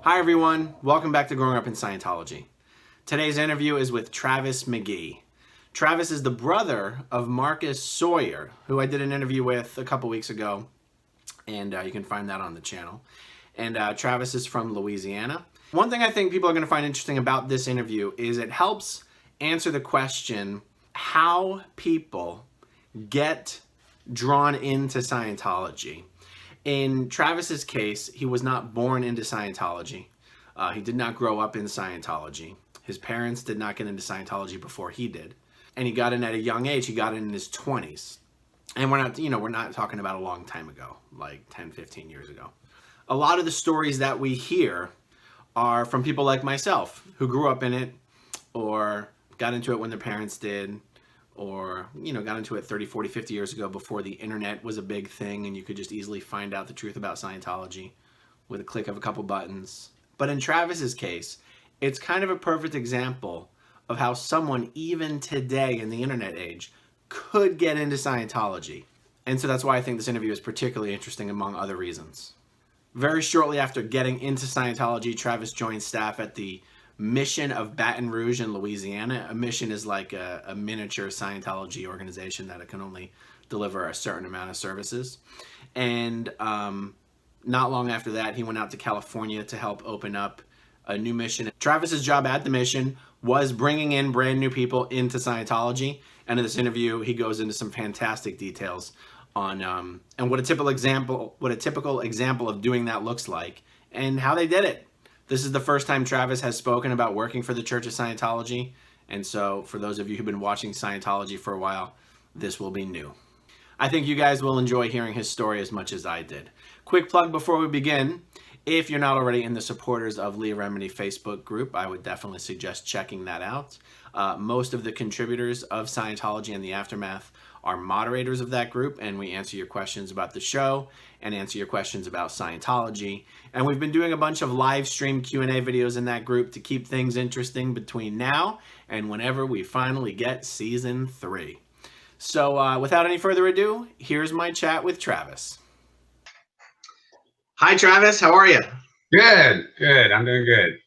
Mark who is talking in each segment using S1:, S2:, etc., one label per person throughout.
S1: Hi everyone, welcome back to Growing Up in Scientology. Today's interview is with Travis Mcgee. Travis is the brother of Marcus Sawyer, who I did an interview with a couple weeks ago, and you can find that on the channel. And Travis is from Louisiana. One thing I think people are going to find interesting about this interview is it helps answer the question how people get drawn into Scientology. In Travis's case, he was not born into Scientology. He did not grow up in Scientology. His parents did not get into Scientology before he did. And he got in at a young age. He got in his 20s. And we're not talking about a long time ago, like 10, 15 years ago. A lot of the stories that we hear are from people like myself who grew up in it or got into it when their parents did, or got into it 30, 40, 50 years ago before the internet was a big thing and you could just easily find out the truth about Scientology with a click of a couple buttons. But in Travis's case, it's kind of a perfect example of how someone even today in the internet age could get into Scientology. And so that's why I think this interview is particularly interesting among other reasons. Very shortly after getting into Scientology, Travis joined staff at the Mission of Baton Rouge in Louisiana. A mission is like a miniature Scientology organization that it can only deliver a certain amount of services. And not long after that, he went out to California to help open up a new mission. Travis's job at the mission was bringing in brand new people into Scientology. And in this interview, he goes into some fantastic details on and what a typical example of doing that looks like and how they did it. This is the first time Travis has spoken about working for the Church of Scientology, and so for those of you who've been watching Scientology for a while, this will be new. I think you guys will enjoy hearing his story as much as I did. Quick plug before we begin. If you're not already in the Supporters of Leah Remini Facebook group, I would definitely suggest checking that out. Most of the contributors of Scientology and the Aftermath are moderators of that group, and we answer your questions about the show and answer your questions about Scientology. And we've been doing a bunch of live stream Q&A videos in that group to keep things interesting between now and whenever we finally get season 3. So without any further ado, here's my chat with Travis. Hi, Travis. How are you?
S2: Good. I'm doing good.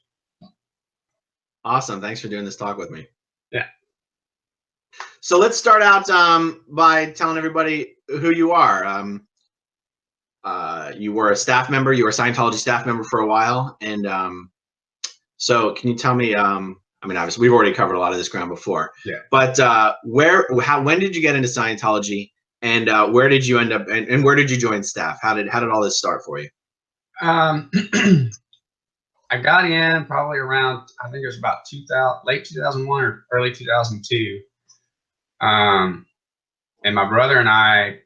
S1: Awesome. Thanks for doing this talk with me.
S2: Yeah.
S1: So let's start out by telling everybody who you are. You were a staff member. You were a Scientology staff member for a while. And so can you tell me, obviously we've already covered a lot of this ground before.
S2: Yeah.
S1: But when did you get into Scientology, and where did you end up, and where did you join staff? How did all this start for you?
S2: I got in probably around, I think it was about late 2001 or early 2002. And my brother and I,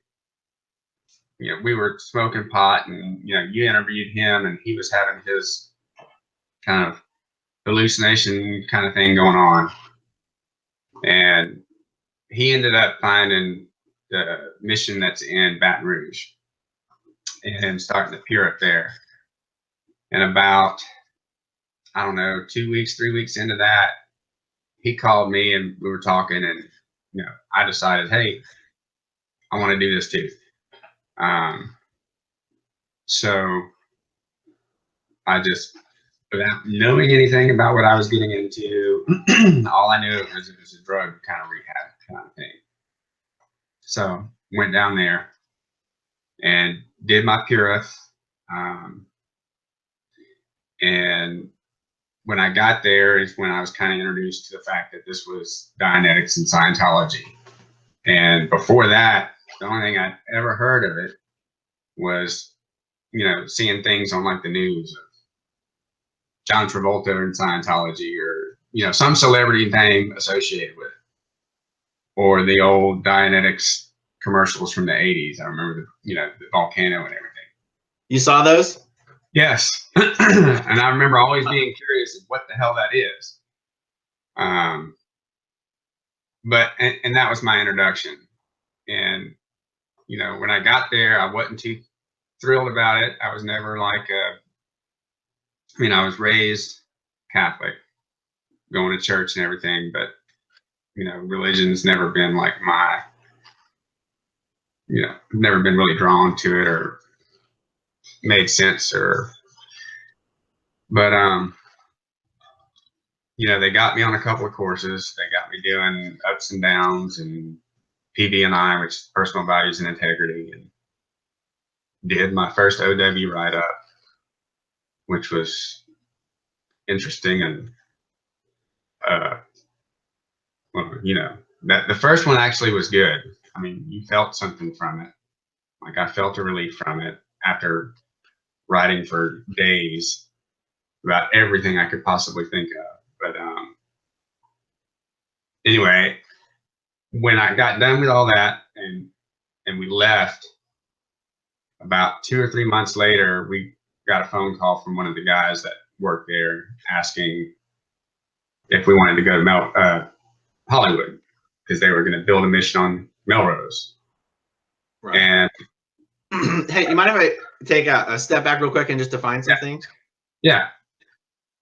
S2: we were smoking pot, and, you interviewed him, and he was having his kind of hallucination kind of thing going on. And he ended up finding the mission that's in Baton Rouge and starting to appear up there. And about, 2 weeks, 3 weeks into that, he called me and we were talking, and I decided, hey, I want to do this too. So I just, without knowing anything about what I was getting into, all I knew was it was a drug kind of rehab kind of thing. So went down there and did my Purith. And when I got there is when I was kind of introduced to the fact that this was Dianetics and Scientology. And before that, the only thing I'd ever heard of it was, seeing things on like the news of John Travolta in Scientology, or, some celebrity name associated with it, or the old Dianetics commercials from the 80s. I remember the volcano and everything.
S1: You saw those?
S2: Yes. And I remember always being curious of what the hell that is. But that was my introduction. And, when I got there, I wasn't too thrilled about it. I was never like I was raised Catholic, going to church and everything, but, religion's never been like never been really drawn to it or made sense or But you know, they got me on a couple of courses. They got me doing ups and downs and PV&I, which is personal values and integrity, and did my first OW write-up, which was interesting. And well, you know, that the first one actually was good. I mean, you felt something from it. Like I felt a relief from it after writing for days about everything I could possibly think of. But anyway, when I got done with all that and we left, about 2 or 3 months later, we got a phone call from one of the guys that worked there asking if we wanted to go to Hollywood, because they were going to build a mission on Melrose.
S1: Right.
S2: And
S1: hey, you mind if I take a step back real quick and just define some things?
S2: Yeah.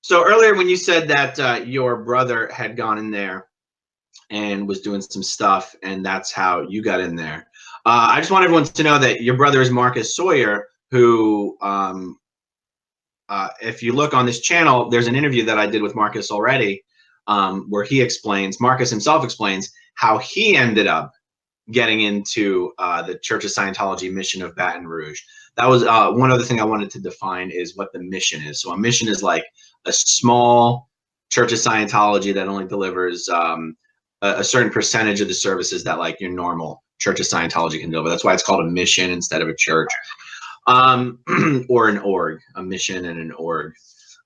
S1: So earlier when you said that your brother had gone in there and was doing some stuff, and that's how you got in there. I just want everyone to know that your brother is Marcus Sawyer, who, if you look on this channel, there's an interview that I did with Marcus already, where he explains, Marcus himself explains how he ended up getting into the Church of Scientology mission of Baton Rouge. That was one other thing I wanted to define, is what the mission is. So a mission is like a small Church of Scientology that only delivers a certain percentage of the services that like your normal Church of Scientology can deliver. That's why it's called a mission instead of a church, or an org, a mission and an org.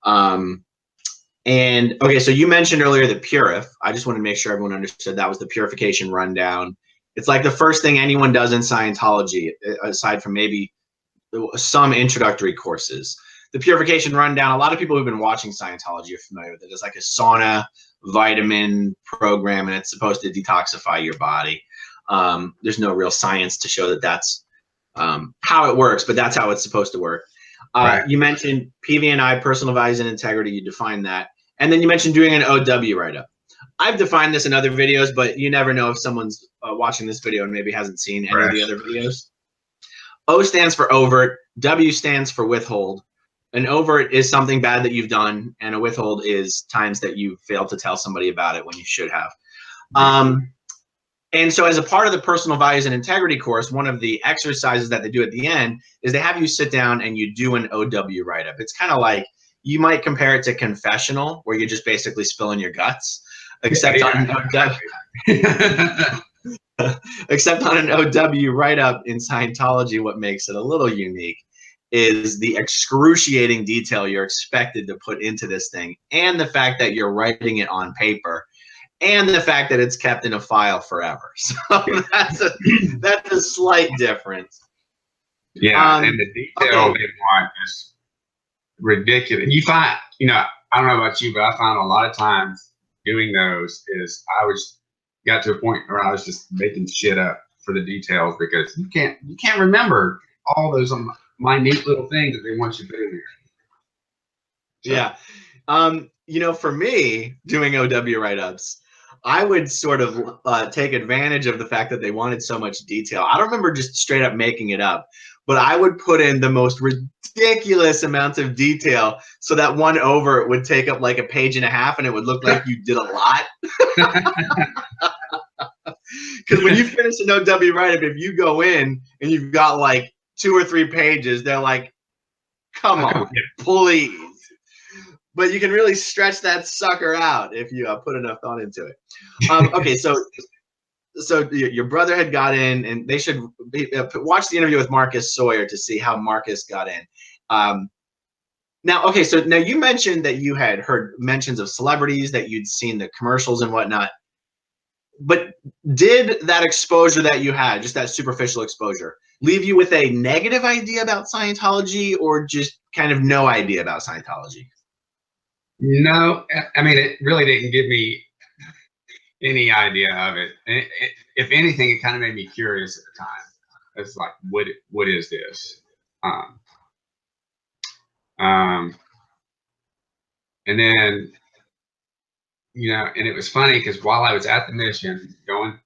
S1: And okay, so you mentioned earlier the Purif. I just want to make sure everyone understood that was the purification rundown. It's like the first thing anyone does in Scientology, aside from maybe some introductory courses. The purification rundown, a lot of people who've been watching Scientology are familiar with it. It's like a sauna vitamin program, and it's supposed to detoxify your body. There's no real science to show that that's how it works, but that's how it's supposed to work.
S2: Right.
S1: You mentioned PV&I, personal values and integrity. You defined that. And then you mentioned doing an OW write-up. I've defined this in other videos, but you never know if someone's watching this video and maybe hasn't seen any of the other videos. O stands for overt. W stands for withhold. An overt is something bad that you've done, and a withhold is times that you failed to tell somebody about it when you should have. And so as a part of the personal values and integrity course, one of the exercises that they do at the end is they have you sit down and you do an OW write-up. It's kind of like, you might compare it to confessional, where you're just basically spilling your guts, except on an OW. Except on an OW write-up in Scientology, what makes it a little unique is the excruciating detail you're expected to put into this thing, and the fact that you're writing it on paper, and the fact that it's kept in a file forever. So that's a slight difference.
S2: Yeah, and the detail they want is ridiculous. You find, you know, I don't know about you, but I find a lot of times doing those is got to a point where I was just making shit up for the details, because you can't remember all those minute little things that they want you to put in there. So.
S1: Yeah. You know, for me, doing OW write-ups, I would sort of take advantage of the fact that they wanted so much detail. I don't remember just straight up making it up, but I would put in the most ridiculous amounts of detail so that one overt would take up like a page and a half, and it would look like you did a lot. Because when you finish an OW write-up, if you go in and you've got like 2 or 3 pages, they're like, come on, please. But you can really stretch that sucker out if you put enough thought into it. Okay, so your brother had got in, and they should watch the interview with Marcus Sawyer to see how Marcus got in. Now, okay, so now you mentioned that you had heard mentions of celebrities, that you'd seen the commercials and whatnot. But did that exposure that you had, just that superficial exposure, leave you with a negative idea about Scientology, or just kind of no idea about Scientology?
S2: No, I mean, it really didn't give me any idea of it. If anything, it kind of made me curious at the time. It's like, what is this? And then, you know, and it was funny because while I was at the mission, going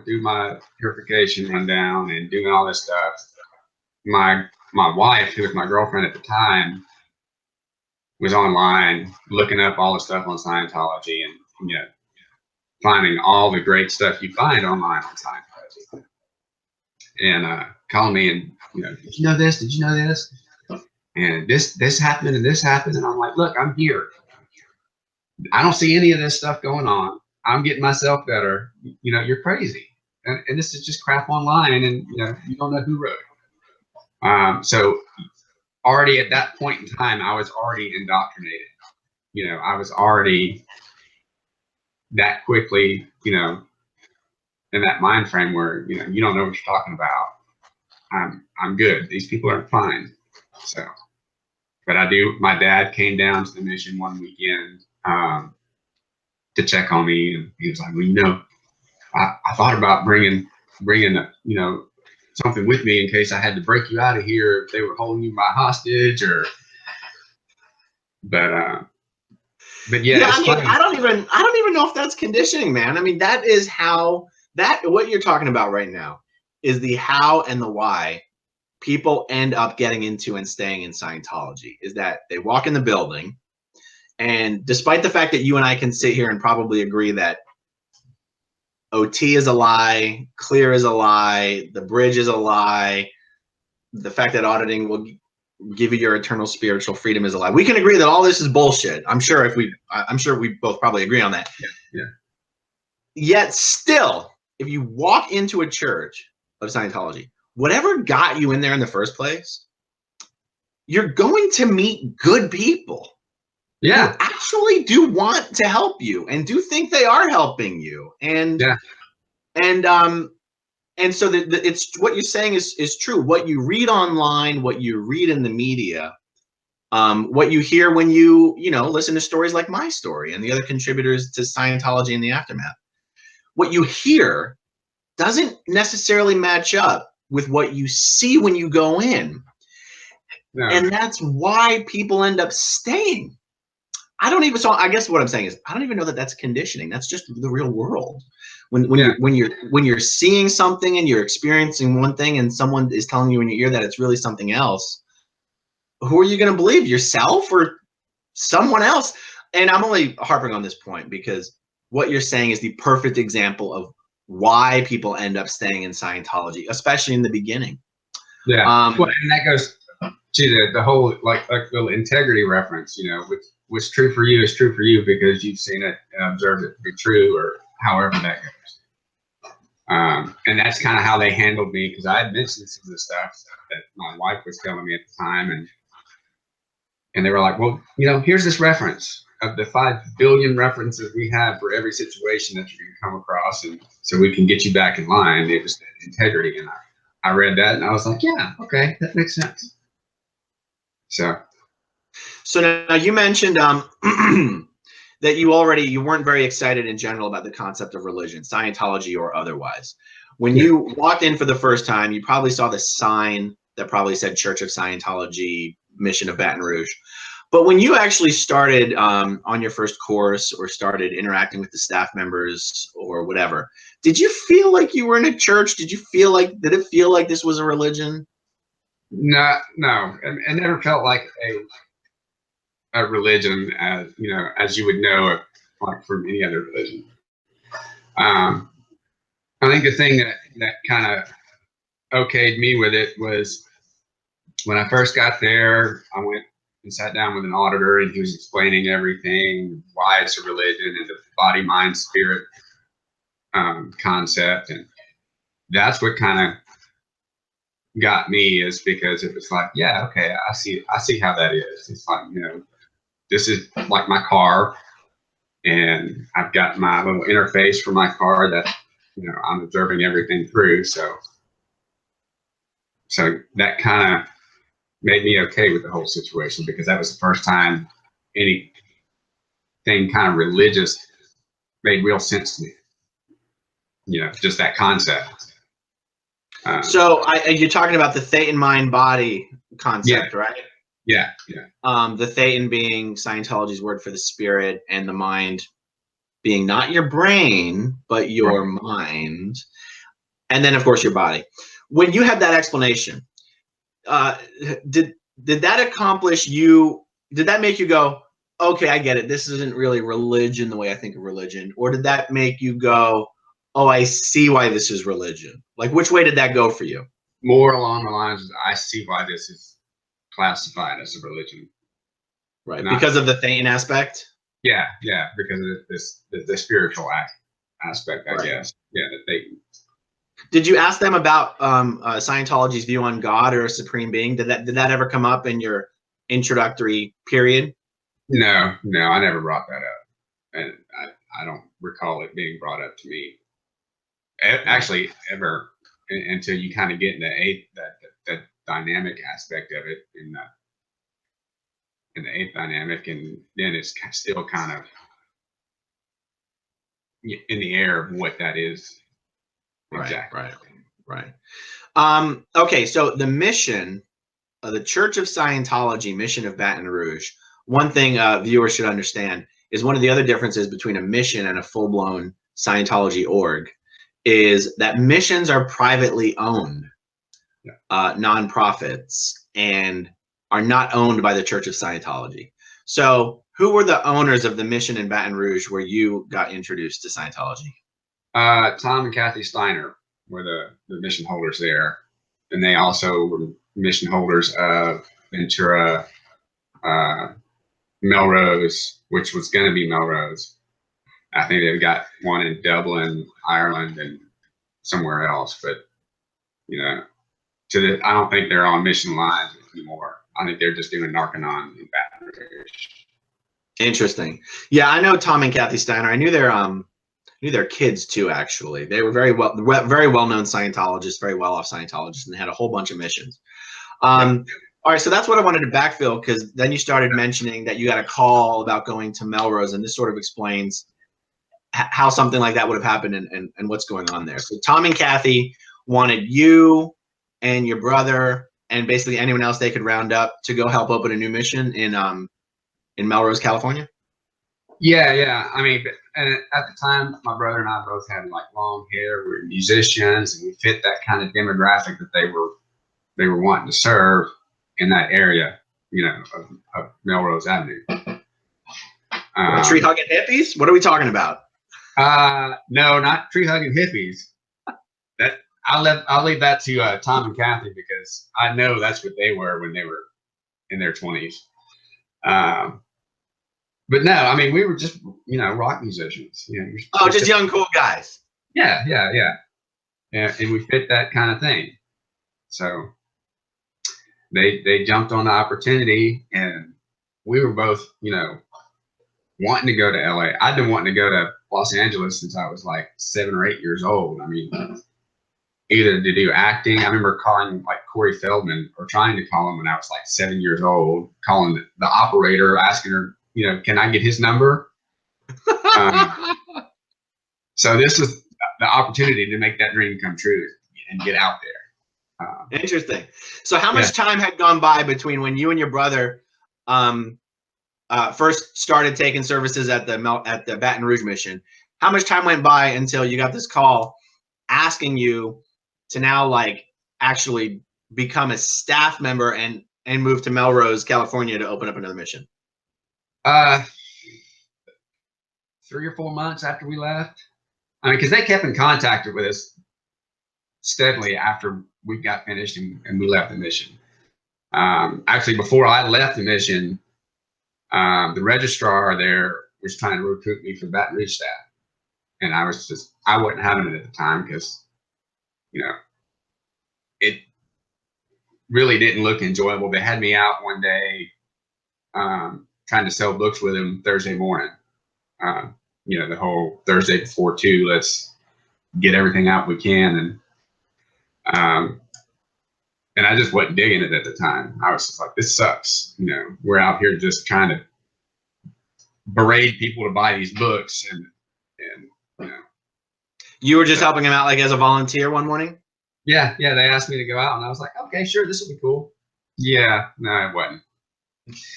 S2: through my purification rundown and doing all this stuff, my wife, who was my girlfriend at the time, was online looking up all the stuff on Scientology and, finding all the great stuff you find online on Scientology. And calling me and, did you know this? Did you know this? And this happened and this happened. And I'm like, look, I'm here. I don't see any of this stuff going on. I'm getting myself better. You're crazy. And this is just crap online, and you don't know who wrote it. So already at that point in time, I was already indoctrinated. I was already that quickly, in that mind frame where you don't know what you're talking about. I'm good. These people are fine. So, but I do. My dad came down to the mission one weekend to check on me, and he was like, "Well, I thought about bringing something with me in case I had to break you out of here if they were holding you by hostage or." But yeah,
S1: I mean, I don't even know if that's conditioning, man. I mean, that is what you're talking about right now is the how and the why people end up getting into and staying in Scientology. Is that they walk in the building, and despite the fact that you and I can sit here and probably agree that OT is a lie, clear is a lie, the bridge is a lie, the fact that auditing will give you your eternal spiritual freedom is a lie. We can agree that all this is bullshit. I'm sure we both probably agree on that.
S2: Yeah.
S1: Yet still, if you walk into a church of Scientology, whatever got you in there in the first place, you're going to meet good people.
S2: Yeah.
S1: Who actually do want to help you and do think they are helping you. And so it's what you're saying is true. What you read online, what you read in the media, what you hear when you listen to stories like my story and the other contributors to Scientology in the Aftermath, what you hear doesn't necessarily match up with what you see when you go in. No. And that's why people end up staying. I guess what I'm saying is I don't even know that that's conditioning. That's just the real world. When you're seeing something and you're experiencing one thing and someone is telling you in your ear that it's really something else, who are you going to believe, yourself or someone else? And I'm only harping on this point because what you're saying is the perfect example of why people end up staying in Scientology, especially in the beginning.
S2: Yeah. Well, and that goes to the whole like little integrity reference, what's true for you is true for you because you've seen it and observed it to be true, or however that goes. And that's kind of how they handled me, because I had mentioned some of the stuff that my wife was telling me at the time, and they were like, well, here's this reference of the 5 billion references we have for every situation that you can come across, and so we can get you back in line. It was integrity, and I read that and I was like, yeah, okay, that makes sense.
S1: So now you mentioned that you weren't very excited in general about the concept of religion, Scientology or otherwise. When you walked in for the first time, you probably saw the sign that probably said Church of Scientology, Mission of Baton Rouge. But when you actually started on your first course or started interacting with the staff members or whatever, did you feel like you were in a church? Did it feel like this was a religion?
S2: No. It never felt like a religion, as as you would know, like from any other religion. I think the thing that kind of okayed me with it was when I first got there, I went and sat down with an auditor, and he was explaining everything, why it's a religion, and the body, mind, spirit concept, and that's what kind of got me, is because it was like, yeah, okay, I see how that is. It's like, this is like my car, and I've got my little interface for my car that I'm observing everything through. So that kind of made me okay with the whole situation, because that was the first time anything kind of religious made real sense to me. Just that concept.
S1: So you're talking about the Thetan mind body concept, right?
S2: Yeah.
S1: The Thetan being Scientology's word for the spirit, and the mind being not your brain, but your mind. And then, of course, your body. When you had that explanation, did that accomplish you did that make you go, okay, I get it. This isn't really religion the way I think of religion? Or did that make you go, oh, I see why this is religion? Like, which way did that go for you?
S2: More along the lines of, I see why this is classified as a religion.
S1: Right.
S2: Not,
S1: because of the Thetan aspect?
S2: yeah, because of the spiritual aspect, I
S1: Right.
S2: guess. Yeah, that they.
S1: Did you ask them about Scientology's view on God or a supreme being? Did that ever come up in your introductory period?
S2: No, I never brought that up, and I don't recall it being brought up to me. Actually, ever until you kind of get into that dynamic aspect of it in the eighth dynamic, and then it's still kind of in the air of what that is. Exactly.
S1: Right. Okay, so the mission of the Church of Scientology, mission of Baton Rouge. One thing viewers should understand is one of the other differences between a mission and a full-blown Scientology org is that missions are privately owned nonprofits and are not owned by the Church of Scientology. So who were the owners of the mission in Baton Rouge where you got introduced to Scientology?
S2: Tom and Kathy Steiner were the mission holders there. And they also were mission holders of Ventura, Melrose, which was going to be Melrose. I think they've got one in Dublin, Ireland, and somewhere else. But, I don't think they're on mission lines anymore. I think they're just doing Narconon in Baton Rouge.
S1: Interesting. Yeah, I know Tom and Kathy Steiner. I knew their kids too. Actually, they were very well-known Scientologists, very well-off Scientologists, and they had a whole bunch of missions. All right, so that's what I wanted to backfill, because then you started mentioning that you got a call about going to Melrose, and this sort of explains how something like that would have happened and what's going on there. So Tom and Kathy wanted you and your brother and basically anyone else they could round up to go help open a new mission in Melrose, California.
S2: Yeah. I mean, and at the time, my brother and I both had like long hair. We were musicians, and we fit that kind of demographic that they were wanting to serve in that area, of Melrose Avenue.
S1: Tree hugging hippies? What are we talking about?
S2: No, not tree hugging hippies. That I'll leave that to Tom and Kathy, because I know that's what they were when they were in their 20s. But no, I mean, we were just, rock musicians.
S1: Just young, cool guys.
S2: Yeah. And we fit that kind of thing. So they jumped on the opportunity, and we were both, wanting to go to LA. I'd been wanting to go to Los Angeles since I was like 7 or 8 years old. I mean, either to do acting. I remember calling like Corey Feldman, or trying to call him when I was like 7 years old, calling the operator, asking her, can I get his number? So this was the opportunity to make that dream come true and get out there.
S1: Interesting. So how much time had gone by between when you and your brother first started taking services at the Baton Rouge mission? How much time went by until you got this call asking you to now like actually become a staff member and move to Melrose, California to open up another mission?
S2: 3 or 4 months after we left. I mean, because they kept in contact with us steadily after we got finished and we left the mission. Actually, before I left the mission, the registrar there was trying to recruit me for Baton Rouge staff. And I wasn't having it at the time, because, it really didn't look enjoyable. They had me out one day trying to sell books with him Thursday morning. The whole Thursday before 2, let's get everything out we can. And I just wasn't digging it at the time. I was just like, this sucks. We're out here just trying to berate people to buy these books. And
S1: You were just helping him out like as a volunteer one morning?
S2: Yeah. They asked me to go out, and I was like, okay, sure, this will be cool. Yeah, no, it wasn't.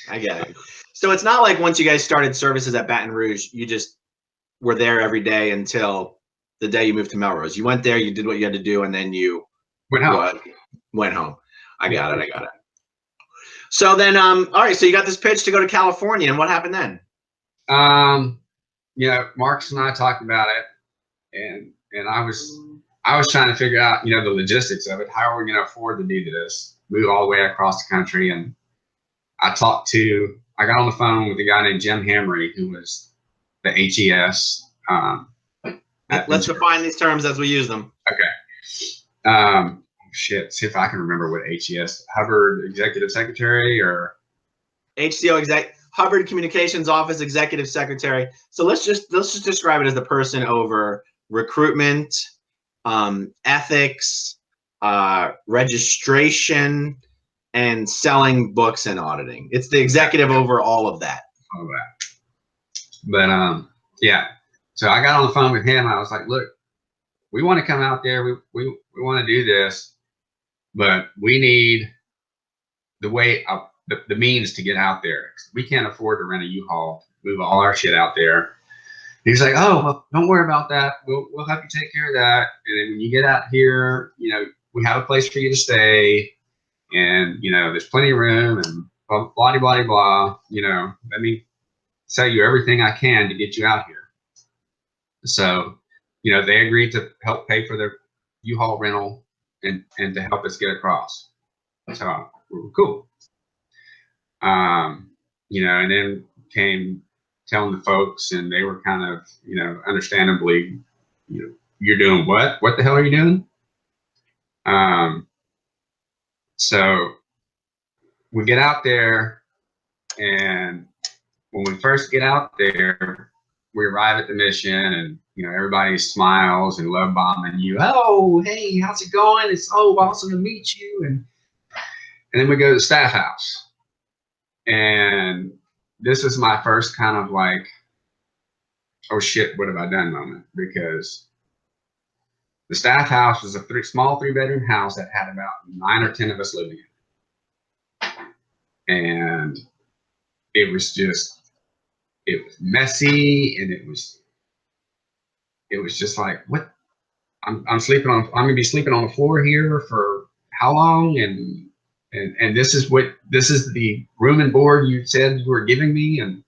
S1: I get it. So it's not like once you guys started services at Baton Rouge, you just were there every day until the day you moved to Melrose. You went there, you did what you had to do, and then you
S2: went home.
S1: I got it. So then, all right, so you got this pitch to go to California, and what happened then?
S2: You know, Marcus and I talked about it, and I was trying to figure out, you know, the logistics of it. How are we going to afford to do this? Move all the way across the country. And I got on the phone with a guy named Jim Hamry, who was the HES.
S1: Let's define these terms as we use them.
S2: Okay. Shit, see if I can remember what HES, Hubbard Executive Secretary or
S1: HCO Hubbard Communications Office Executive Secretary. So let's just describe it as the person over recruitment, ethics, registration, and selling books and auditing. It's the executive over all of that.
S2: All that. But yeah. So I got on the phone with him. I was like, look, we want to come out there. We want to do this, but we need the means to get out there. We can't afford to rent a U-Haul, move all our shit out there. He's like, oh, well, don't worry about that. We'll help you take care of that. And then when you get out here, you know, we have a place for you to stay, and you know, there's plenty of room, and blah blah blah blah. You know, let me tell you everything I can to get you out here. So, you know, they agreed to help pay for the U-Haul rental and to help us get across. So we were cool. You know, and then came telling the folks, and they were kind of, you know, understandably, you know, you're doing what? What the hell are you doing? So we get out there, and when we first get out there, we arrive at the mission, and you know, everybody smiles and love bombing you. Oh, hey, how's it going? It's so awesome to meet you. And then we go to the staff house, and this was my first kind of like, oh shit, what have I done moment, because the staff house was a small 3-bedroom house that had about 9 or 10 of us living in it. And it was messy, and it was just like, what? I'm gonna be sleeping on the floor here for how long? And this is the room and board you said you were giving me. And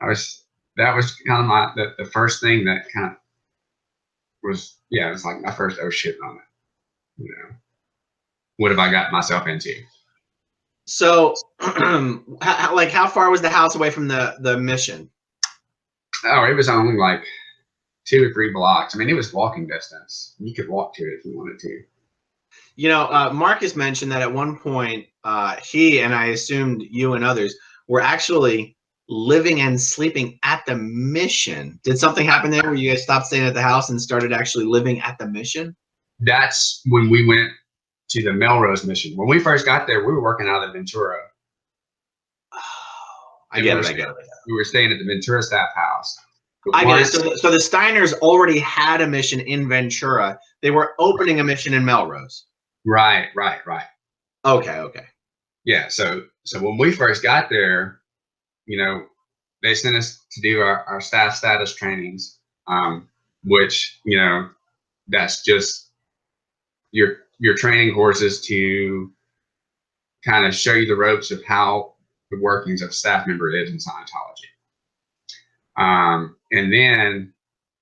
S2: that was kind of the first thing that kind of was, yeah, it was like my first oh shit moment. You know, what have I got myself into?
S1: So, how far was the house away from the mission?
S2: Oh, it was only like 2 or 3 blocks. I mean, it was walking distance. You could walk to it if you wanted to.
S1: You know, Marcus mentioned that at one point, he, and I assumed you and others, were actually living and sleeping at the mission. Did something happen there where you guys stopped staying at the house and started actually living at the mission?
S2: That's when we went to the Melrose mission. When we first got there, we were working out of Ventura.
S1: Oh, I get it.
S2: We were staying at the Ventura staff house.
S1: I get it. So the Steiners already had a mission in Ventura. They were opening a mission in Melrose.
S2: Right.
S1: Okay.
S2: Yeah. So when we first got there, you know, they sent us to do our staff status trainings, which, you know, that's just your training courses to kind of show you the ropes of how the workings of a staff member is in Scientology. And then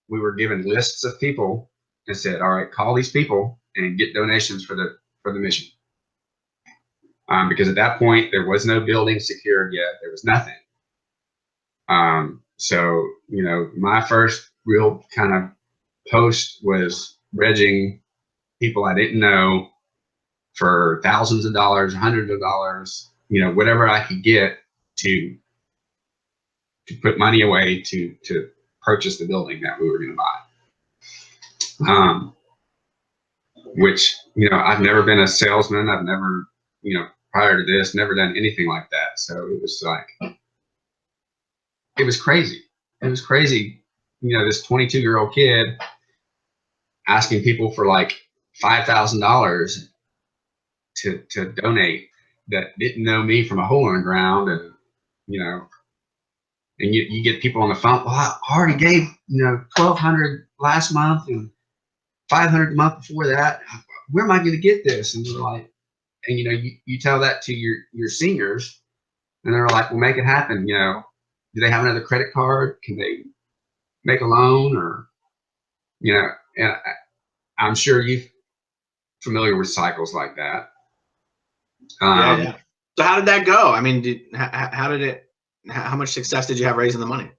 S2: we were given lists of people and said, all right, call these people and get donations for the mission. Because at that point there was no building secured yet. There was nothing. So, you know, my first real kind of post was regging people I didn't know for thousands of dollars, hundreds of dollars, you know, whatever I could get to put money away to purchase the building that we were going to buy. Which, you know, I've never been a salesman. I've never, you know, prior to this, never done anything like that. So it was like, it was crazy. It was crazy. You know, this 22-year-old kid asking people for like $5,000 to donate that didn't know me from a hole in the ground. And, you know, and you get people on the phone. Well, I already gave, you know, $1,200 last month and $500 the month before that. Where am I going to get this? And we're like, and you tell that to your seniors, and they're like, well, make it happen. Do they have another credit card? Can they make a loan? Or and I'm sure you're familiar with cycles like that.
S1: Yeah, yeah. So how did that go? I mean, how much success did you have raising the money?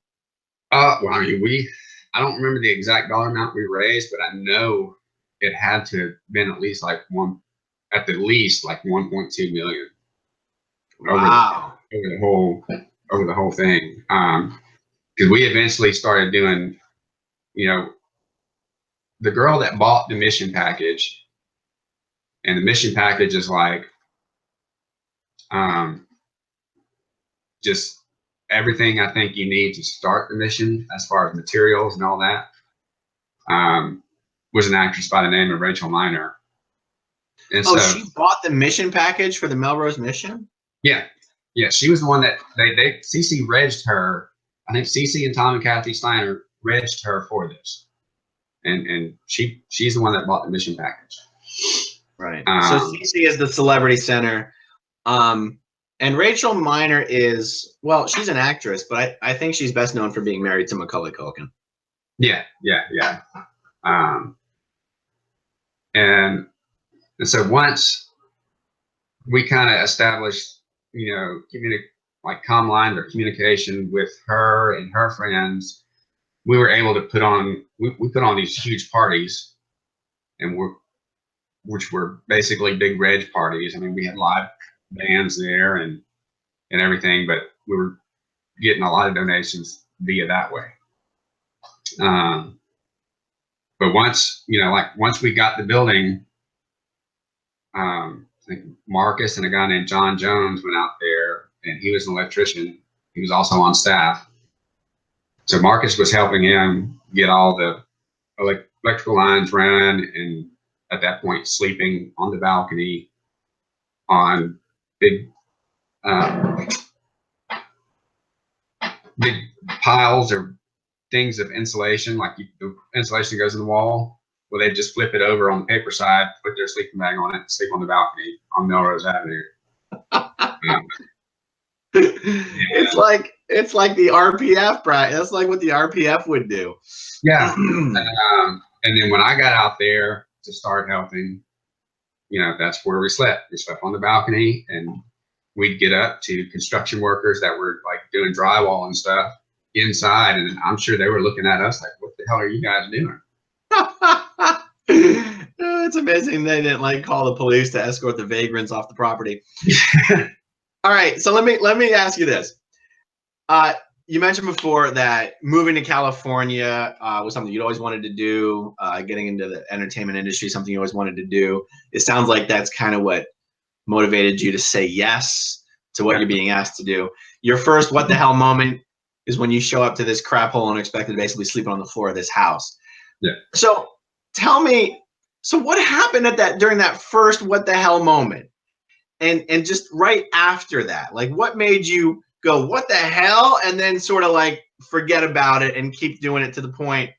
S2: Well, I mean, I don't remember the exact dollar amount we raised, but I know it had to have been at least like 1.2 million.
S1: Wow.
S2: Over the whole thing. Because we eventually started doing, the girl that bought the mission package, and the mission package is like, just everything I think you need to start the mission as far as materials and all that, was an actress by the name of Rachel Miner. And so
S1: she bought the mission package for the Melrose mission?
S2: Yeah. She was the one that CC regged her. I think CC and Tom and Kathy Steiner regged her for this. And she's the one that bought the mission package.
S1: Right. So CC is the celebrity center. And Rachel Miner is, well, she's an actress, but I think she's best known for being married to Macaulay Culkin.
S2: Yeah. And so once we kind of established, comm line or communication with her and her friends, we were able to put on these huge parties, and which were basically big reg parties. I mean, we had live bands there and everything, but we were getting a lot of donations via that way. But once we got the building, I think Marcus and a guy named John Jones went out there, and he was an electrician. He was also on staff. So Marcus was helping him get all the electrical lines run, and at that point sleeping on the balcony on big piles or things of insulation, like the insulation goes in the wall. Well, they just flip it over on the paper side, put their sleeping bag on it, and sleep on the balcony on Melrose Avenue.
S1: It's like the RPF, right? That's like what the RPF would do.
S2: Yeah. And then when I got out there to start helping, that's where we slept. We slept on the balcony, and we'd get up to construction workers that were like doing drywall and stuff inside, and I'm sure they were looking at us like, what the hell are you guys doing?
S1: It's amazing they didn't call the police to escort the vagrants off the property. All right, so let me ask you this. You mentioned before that moving to California was something you'd always wanted to do. Getting into the entertainment industry, something you always wanted to do. It sounds like that's kind of what motivated you to say yes to what you're being asked to do. Your first what the hell moment is when you show up to this crap hole unexpected, basically sleeping on the floor of this house.
S2: Yeah.
S1: So tell me, so what happened during that first what the hell moment? And just right after that, what made you go, what the hell? And then sort of forget about it and keep doing it to the point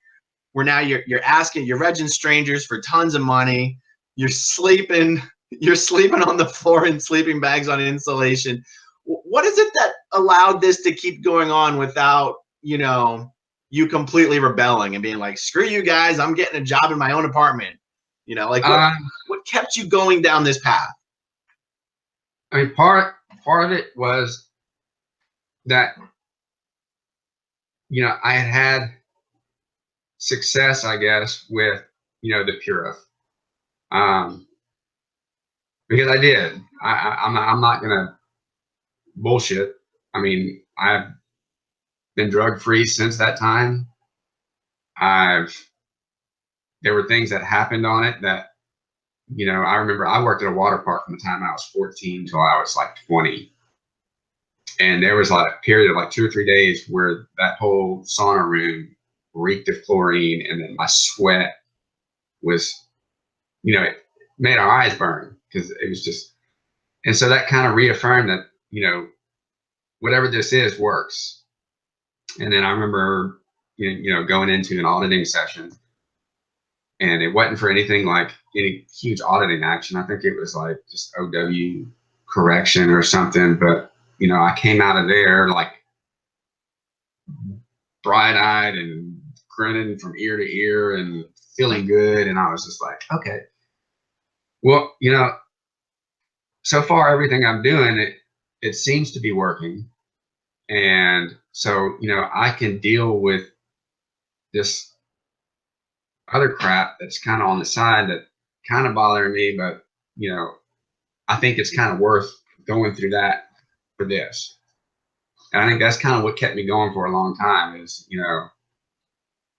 S1: where now you're regging strangers for tons of money. You're sleeping on the floor in sleeping bags on insulation. What is it that allowed this to keep going on without, you completely rebelling and being like, screw you guys, I'm getting a job in my own apartment? What kept you going down this path?
S2: I mean, part of it was that, I had success, I guess, with, the Purif. Because I did. I'm not gonna bullshit. I mean, I've been drug free since that time. There were things that happened on it that, I remember I worked at a water park from the time I was 14 till I was 20. And there was a period of 2 or 3 days where that whole sauna room reeked of chlorine, and then my sweat was, it made our eyes burn because it was just, and so that kind of reaffirmed that, whatever this is works. And then I remember, going into an auditing session, and it wasn't for anything like any huge auditing action. I think it was like just OW correction or something. But, you know, I came out of there like bright-eyed and grinning from ear to ear and feeling good. And I was just like, okay, well, you know, so far everything I'm doing, it seems to be working. And so, you know, I can deal with this other crap that's kind of on the side that kind of bothering me, but, you know, I think it's kind of worth going through that for this. And I think that's kind of what kept me going for a long time is, you know,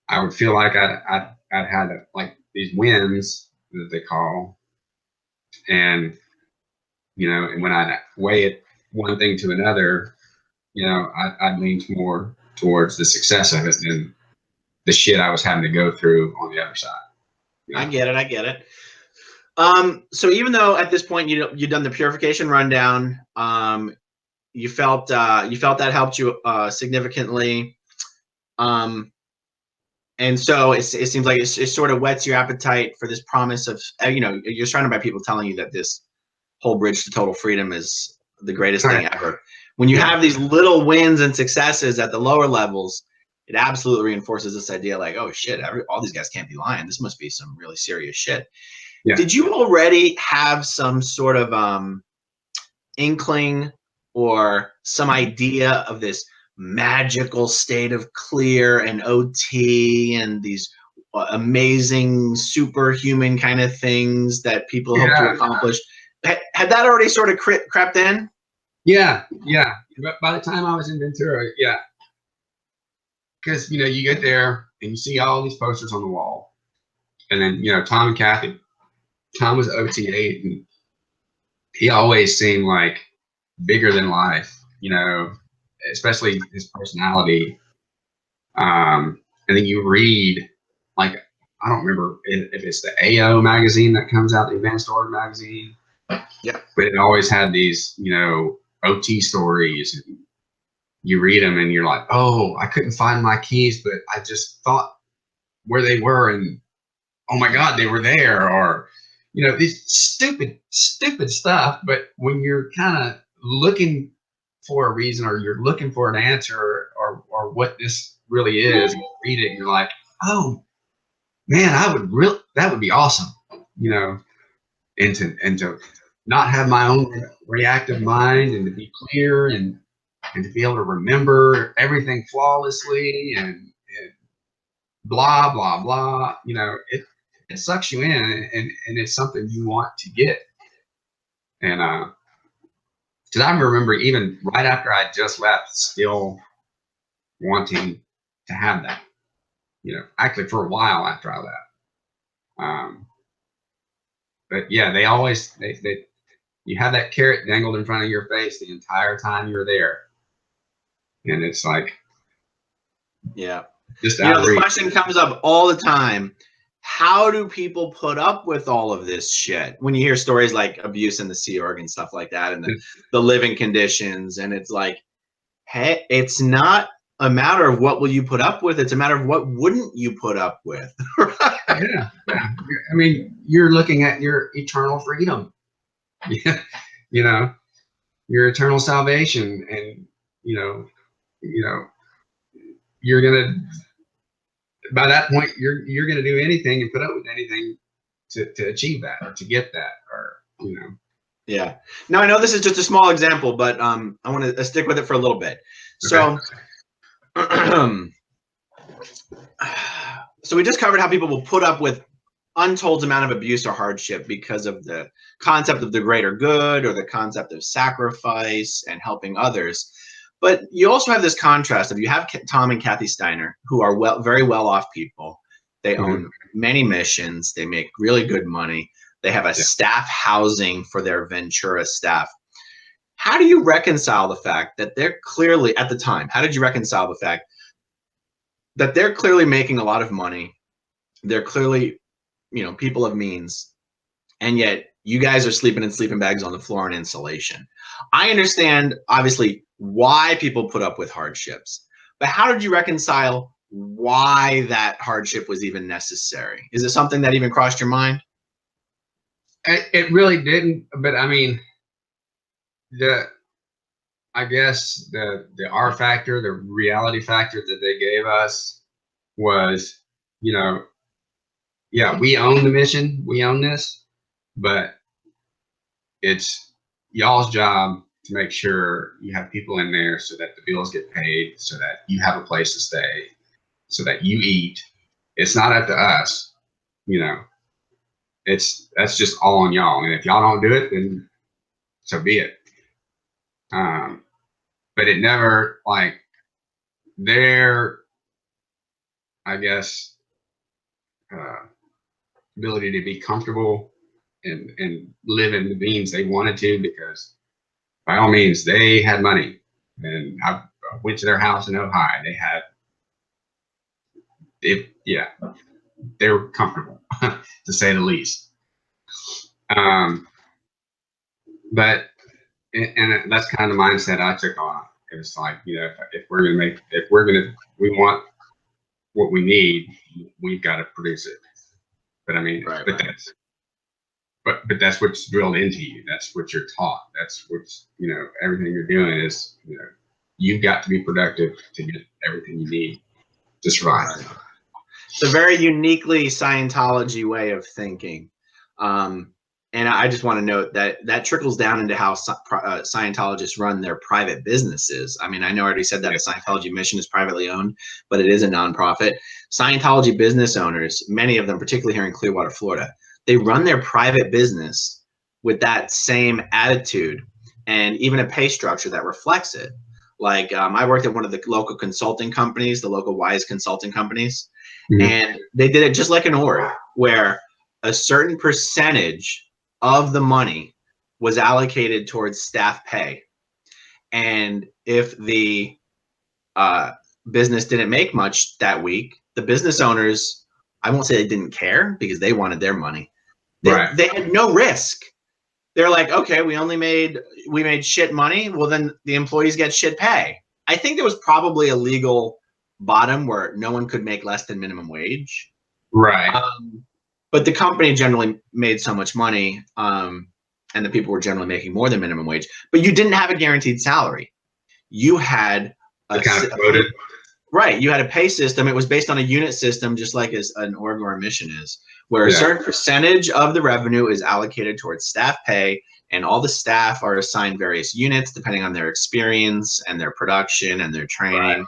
S2: I would feel like I'd had like these wins that they call, and, you know, and when I weigh it one thing to another, you know, I'd lean more towards the success of it than the shit I was having to go through on the other side. You know?
S1: I get it. I get it. So even though at this point you've done the purification rundown, you felt that helped you significantly, and so it seems like it sort of whets your appetite for this promise of, you know, you're surrounded by people telling you that this whole bridge to total freedom is the greatest thing ever. When you have these little wins and successes at the lower levels, it absolutely reinforces this idea like, oh shit, all these guys can't be lying. This must be some really serious shit. Yeah. Did you already have some sort of inkling or some idea of this magical state of clear and OT and these amazing superhuman kind of things that people hope to accomplish? Had that already sort of crept in?
S2: Yeah. But by the time I was in Ventura, yeah. Because, you know, you get there and you see all these posters on the wall. And then, you know, Tom and Kathy. Tom was OT8, and he always seemed like bigger than life, you know, especially his personality. And then you read, like, I don't remember if it's the AO magazine that comes out, the Advanced Org magazine.
S1: Yeah.
S2: But it always had these, you know, OT stories. And you read them and you're like, oh, I couldn't find my keys, but I just thought where they were, and oh my God, they were there. Or, you know, these stupid stuff. But when you're kind of looking for a reason, or you're looking for an answer, or what this really is, and you read it and you're like, oh man, that would be awesome, you know, and to not have my own reactive mind, and to be clear, and to be able to remember everything flawlessly, and blah, blah, blah, you know, it sucks you in, and it's something you want to get. And because I remember even right after I just left, still wanting to have that, you know, actually for a while after I left. But yeah, they always, you have that carrot dangled in front of your face the entire time you're there. And it's like,
S1: yeah,
S2: just
S1: you know, the question comes up all the time. How do people put up with all of this shit? When you hear stories like abuse in the Sea Org and stuff like that, and the living conditions, and it's like, hey, it's not a matter of what will you put up with, it's a matter of what wouldn't you put up with.
S2: Yeah. I mean, you're looking at your eternal freedom, you know, your eternal salvation, and you know, you're gonna, by that point, you're gonna do anything and put up with anything to achieve that, or to get that, or, you know.
S1: Yeah. Now I know this is just a small example, but I want to stick with it for a little bit. So, so we just covered how people will put up with untold amount of abuse or hardship because of the concept of the greater good, or the concept of sacrifice and helping others. But you also have this contrast of, you have Tom and Kathy Steiner, who are very well-off people. They own many missions. They make really good money. They have a staff housing for their Ventura staff. How do you reconcile the fact that they're clearly, at the time, how did you reconcile the fact that they're clearly making a lot of money? They're clearly, you know, people of means, and yet you guys are sleeping in sleeping bags on the floor in insulation. I understand, obviously, why people put up with hardships, but how did you reconcile why that hardship was even necessary. Is it something that even crossed your mind?
S2: It really didn't, but I mean, I guess the R factor, the reality factor that they gave us was, you know, yeah, we own the mission, we own this, but it's y'all's job to make sure you have people in there so that the bills get paid, so that you have a place to stay, so that you eat. It's not up to us, you know. That's just all on y'all, and if y'all don't do it, then so be it. But it never, like, their, I guess, ability to be comfortable and live in the means they wanted to, because by all means they had money, and I went to their house in Ojai. Yeah, they were comfortable to say the least. But and that's kind of the mindset I took on. It's like, you know, if we want what we need, we've got to produce it. But I mean,
S1: Right,
S2: but
S1: right.
S2: but that's what's drilled into you. That's what you're taught. That's what's, you know, everything you're doing is, you know, you've got to be productive to get everything you need to survive.
S1: Right. It's a very uniquely Scientology way of thinking. And I just want to note that that trickles down into how Scientologists run their private businesses. I mean, I know I already said that the Scientology mission is privately owned, but it is a nonprofit. Scientology business owners, many of them, particularly here in Clearwater, Florida, they run their private business with that same attitude and even a pay structure that reflects it. Like, I worked at one of the local consulting companies, the local WISE consulting companies, and they did it just like an org, where a certain percentage of the money was allocated towards staff pay. And if the business didn't make much that week, the business owners, I won't say they didn't care, because they wanted their money. They had no risk. They're like, okay, we made shit money. Well, then the employees get shit pay. I think there was probably a legal bottom where no one could make less than minimum wage.
S2: Right.
S1: But the company generally made so much money, and the people were generally making more than minimum wage. But you didn't have a guaranteed salary. You had
S2: a kind of quoted.
S1: Right. You had a pay system. It was based on a unit system, just like as an org or a mission is, where a certain percentage of the revenue is allocated towards staff pay, and all the staff are assigned various units depending on their experience and their production and their training. Right.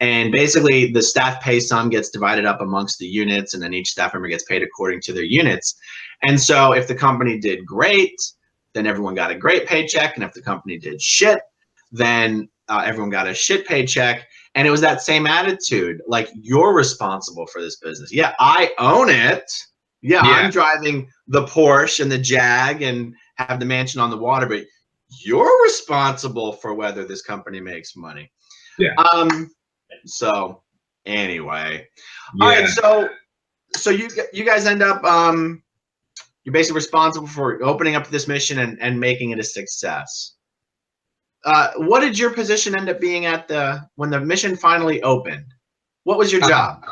S1: And basically, the staff pay sum gets divided up amongst the units, and then each staff member gets paid according to their units. And so if the company did great, then everyone got a great paycheck. And if the company did shit, then everyone got a shit paycheck. And it was that same attitude, like, you're responsible for this business. Yeah, I own it. Yeah, I'm driving the Porsche and the Jag and have the mansion on the water, but you're responsible for whether this company makes money.
S2: Yeah.
S1: So anyway, all right. So you guys end up, you're basically responsible for opening up this mission and making it a success. What did your position end up being when the mission finally opened? What was your job?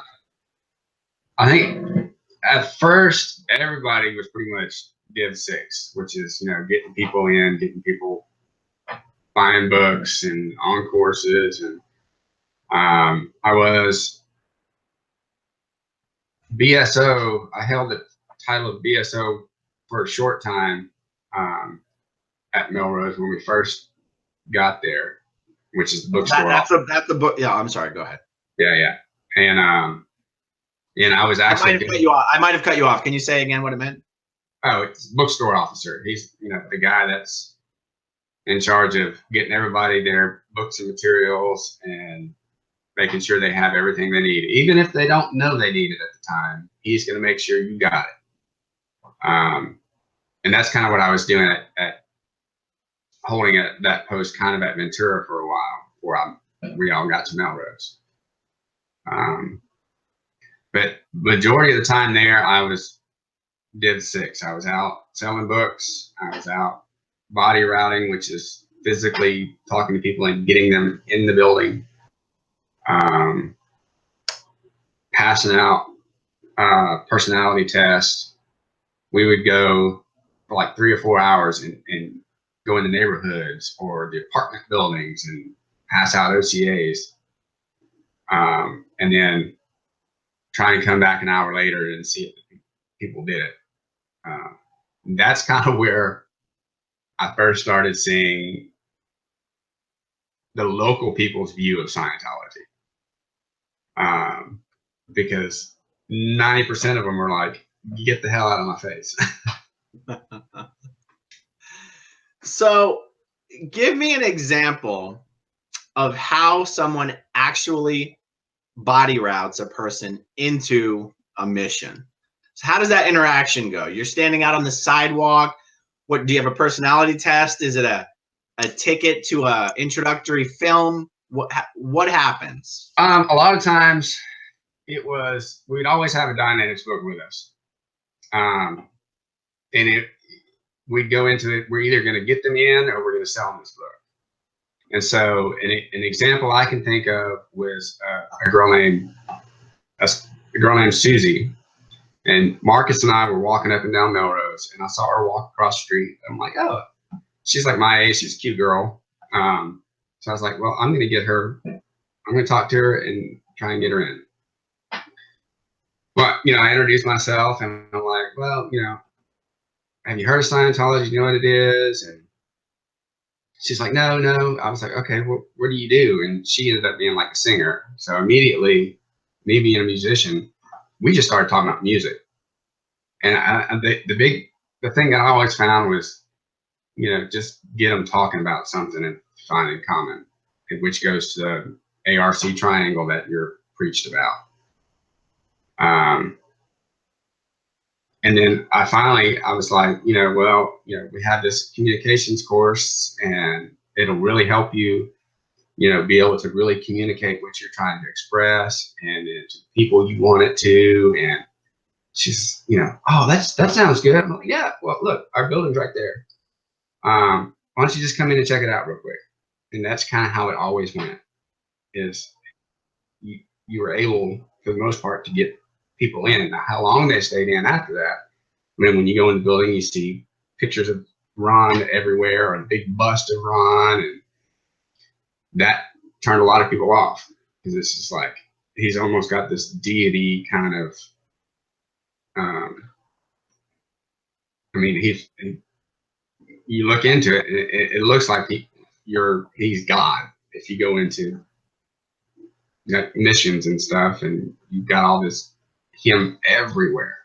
S2: I think at first everybody was pretty much Div 6, which is, you know, getting people in, getting people buying books and on courses. And I was BSO. I held the title of BSO for a short time at Melrose when we first got there, which is the bookstore.
S1: That's the book. Yeah, I'm sorry. Go ahead.
S2: Yeah. And I was actually.
S1: I might have cut you off. Can you say again what it meant?
S2: Oh, it's bookstore officer. He's, you know, the guy that's in charge of getting everybody their books and materials and making sure they have everything they need, even if they don't know they need it at the time. He's going to make sure you got it. And that's kind of what I was doing at holding that post kind of at Ventura for a while before we all got to Melrose. But majority of the time there, I was Div 6. I was out selling books. I was out body routing, which is physically talking to people and getting them in the building. passing out personality tests. We would go for like 3 or 4 hours and go in the neighborhoods or the apartment buildings and pass out OCAs. And then try and come back an hour later and see if people did it. That's kind of where I first started seeing the local people's view of Scientology. Because 90% of them are like, get the hell out of my face.
S1: So give me an example of how someone actually body routes a person into a mission. So how does that interaction go? You're standing out on the sidewalk. What do you have, a personality test? Is it a ticket to a introductory film? What happens?
S2: A lot of times we'd always have a dynamics book with us. And we'd go into it, we're either going to get them in or we're going to sell them this book. And so an example I can think of was a girl named Susie. And Marcus and I were walking up and down Melrose, and I saw her walk across the street. I'm like, oh, she's like my age. She's a cute girl. So I was like, well, I'm going to get her. I'm going to talk to her and try and get her in. But, I introduced myself, and I'm like, well, have you heard of Scientology? Do you know what it is? And she's like, no. I was like, okay, well, what do you do? And she ended up being like a singer. So immediately, me being a musician, we just started talking about music. And the thing that I always found was, just get them talking about something and find in common, which goes to the ARC triangle that you're preached about. And then I was like, we have this communications course, and it'll really help you, be able to really communicate what you're trying to express and to people you want it to. And she's, oh, that sounds good. I'm like, yeah, well, look, our building's right there. Why don't you just come in and check it out real quick? And that's kind of how it always went, is you were able, for the most part, to get people in. Now, how long they stayed in after that, when you go in the building, you see pictures of Ron everywhere, or a big bust of Ron, and that turned a lot of people off, because this is like, he's almost got this deity kind of, you look into it, it looks like he's God. If you go into missions and stuff, and you've got all this him everywhere.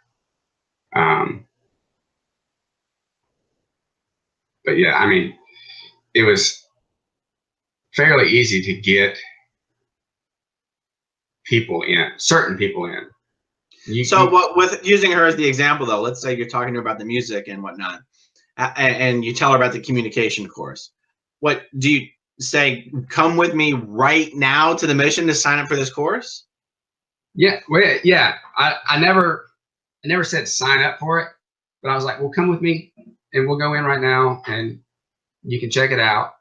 S2: But yeah, it was fairly easy to get people in, certain people in.
S1: With using her as the example, though, let's say you're talking to her about the music and whatnot, and you tell her about the communication course. What do you say? Come with me right now to the mission to sign up for this course?
S2: Yeah, well, yeah. I never said sign up for it, but I was like, well, come with me, and we'll go in right now, and you can check it out.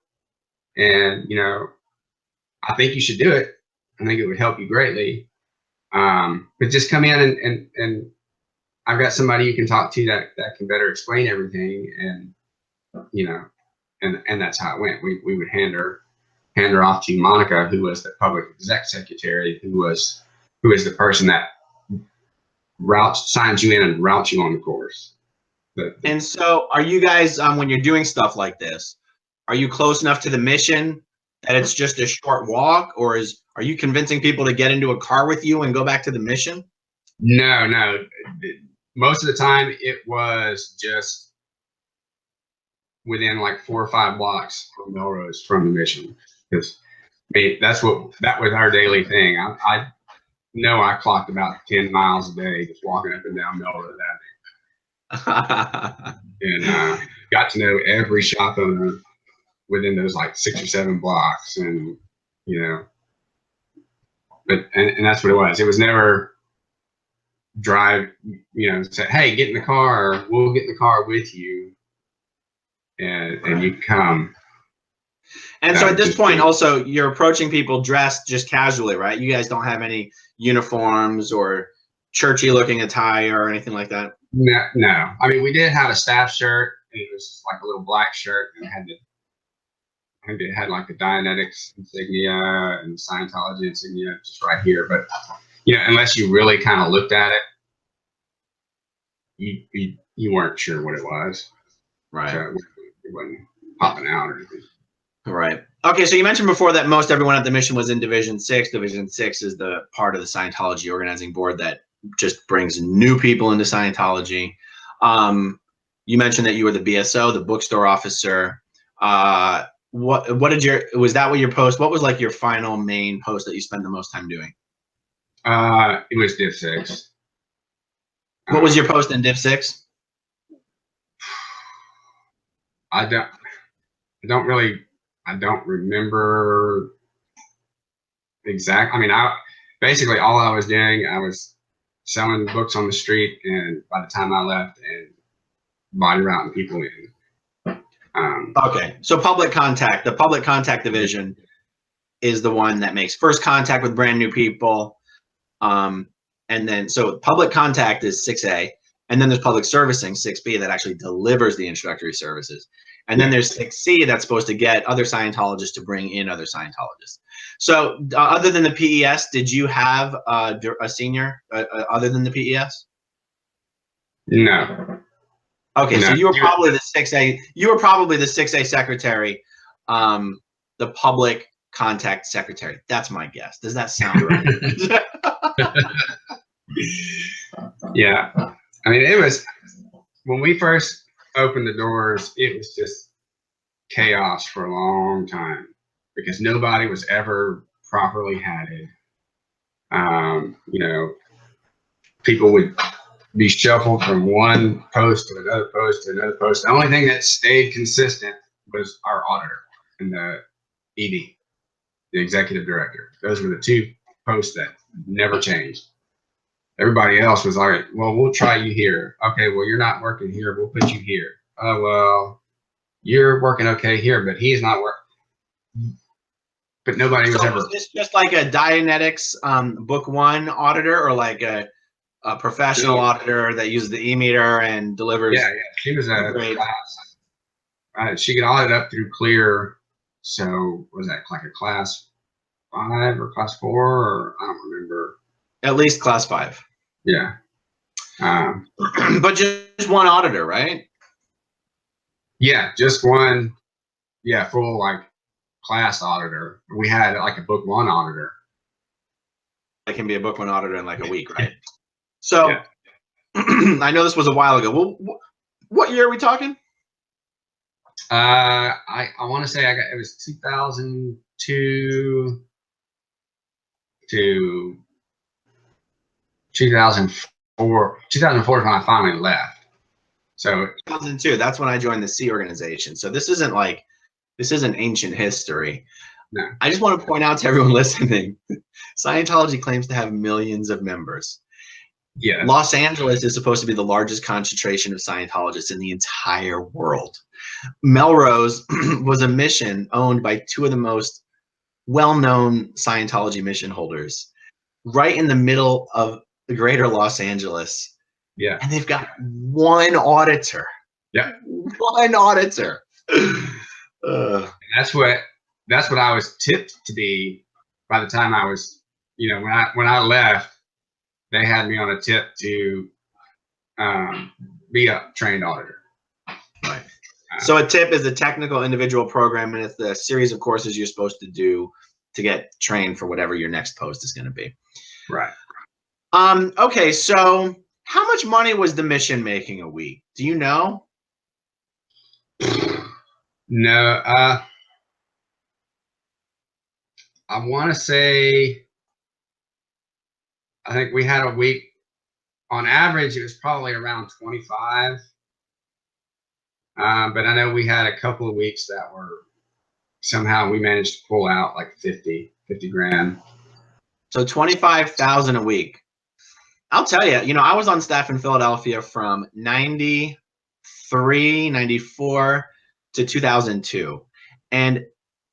S2: And I think you should do it. I think it would help you greatly. But just come in, and I've got somebody you can talk to that can better explain everything. And and that's how it went. We would hand her off to Monica, who was the public exec secretary, who was the person that signs you in and routes you on the course.
S1: And so are you guys, when you're doing stuff like this, are you close enough to the mission that it's just a short walk, or are you convincing people to get into a car with you and go back to the mission?
S2: No. Most of the time it was just within like 4 or 5 blocks from Melrose, from the mission. Because that was our daily thing. I know I clocked about 10 miles a day just walking up and down Melrose Avenue. And got to know every shop owner within those like 6 or 7 blocks. And but that's what it was. It was never drive, say, hey, get in the car, we'll get in the car with you, and you come.
S1: And so at this point, also, you're approaching people dressed just casually, right? You guys don't have any uniforms or churchy-looking attire or anything like that?
S2: No, no. I mean, we did have a staff shirt. And it was just like a little black shirt, and it had like the Dianetics insignia and Scientology insignia just right here. But unless you really kind of looked at it, you weren't sure what it was.
S1: Right.
S2: So it wasn't popping out or anything.
S1: Right. Okay, so you mentioned before that most everyone at the mission was in Division 6. Division 6 is the part of the Scientology organizing board that just brings new people into Scientology. You mentioned that you were the BSO, the bookstore officer. What did was that what your post? What was like your final main post that you spent the most time doing?
S2: It was Div 6.
S1: What was your post in Div 6?
S2: I don't remember exact. I mean, basically all I was doing, I was selling books on the street, and by the time I left, and body routing people in.
S1: Okay, so public contact, the public contact division is the one that makes first contact with brand new people. And then, so public contact is 6A, and then there's public servicing, 6B, that actually delivers the introductory services. And then there's 6C that's supposed to get other Scientologists to bring in other Scientologists. So other than the PES, did you have a senior other than the PES?
S2: No.
S1: Okay, no. So you were probably the 6A. You were probably the 6A secretary, the public contact secretary. That's my guess. Does that sound right?
S2: Yeah. I mean, it was when we first opened the doors, it was just chaos for a long time because nobody was ever properly hatted. People would be shuffled from one post to another post to another post. The only thing that stayed consistent was our auditor and the ED, the executive director. Those were the two posts that never changed. Everybody else was like, well, we'll try you here. Okay, well, you're not working here. We'll put you here. Oh, well, you're working okay here, but he's not working. But nobody was ever.
S1: Was this just like a Dianetics book 1 auditor, or like a professional auditor that uses the e-meter and delivers?
S2: Yeah. She was a class. She could audit up through clear. So was that like a class 5 or class 4, or I don't remember.
S1: At least class 5.
S2: Yeah.
S1: But just one auditor, right?
S2: Yeah, just one. Yeah, full like class auditor. We had like a book 1 auditor.
S1: I can be a book 1 auditor in like a week, right? So yeah. I know this was a while ago. Well, what year are we talking?
S2: I want to say it was 2002 to 2004. 2004 is when I finally left. So
S1: 2002, that's when I joined the C organization. So this isn't ancient history.
S2: No.
S1: I just want to point out to everyone listening, Scientology claims to have millions of members.
S2: Yeah.
S1: Los Angeles is supposed to be the largest concentration of Scientologists in the entire world. Melrose was a mission owned by 2 of the most well-known Scientology mission holders, right in the middle of the greater Los Angeles.
S2: Yeah.
S1: And they've got one auditor.
S2: Yeah.
S1: One auditor.
S2: That's what I was tipped to be by the time I was, when I left, they had me on a tip to be a trained auditor.
S1: Right. So a tip is a technical individual program, and it's the series of courses you're supposed to do to get trained for whatever your next post is going to be.
S2: Right.
S1: Okay, so how much money was the mission making a week? Do you know?
S2: No. I want to say, I think we had a week, on average, it was probably around 25. But I know we had a couple of weeks that were, somehow we managed to pull out like 50 grand.
S1: So 25,000 a week. I'll tell you, I was on staff in Philadelphia from 93, 94 to 2002. And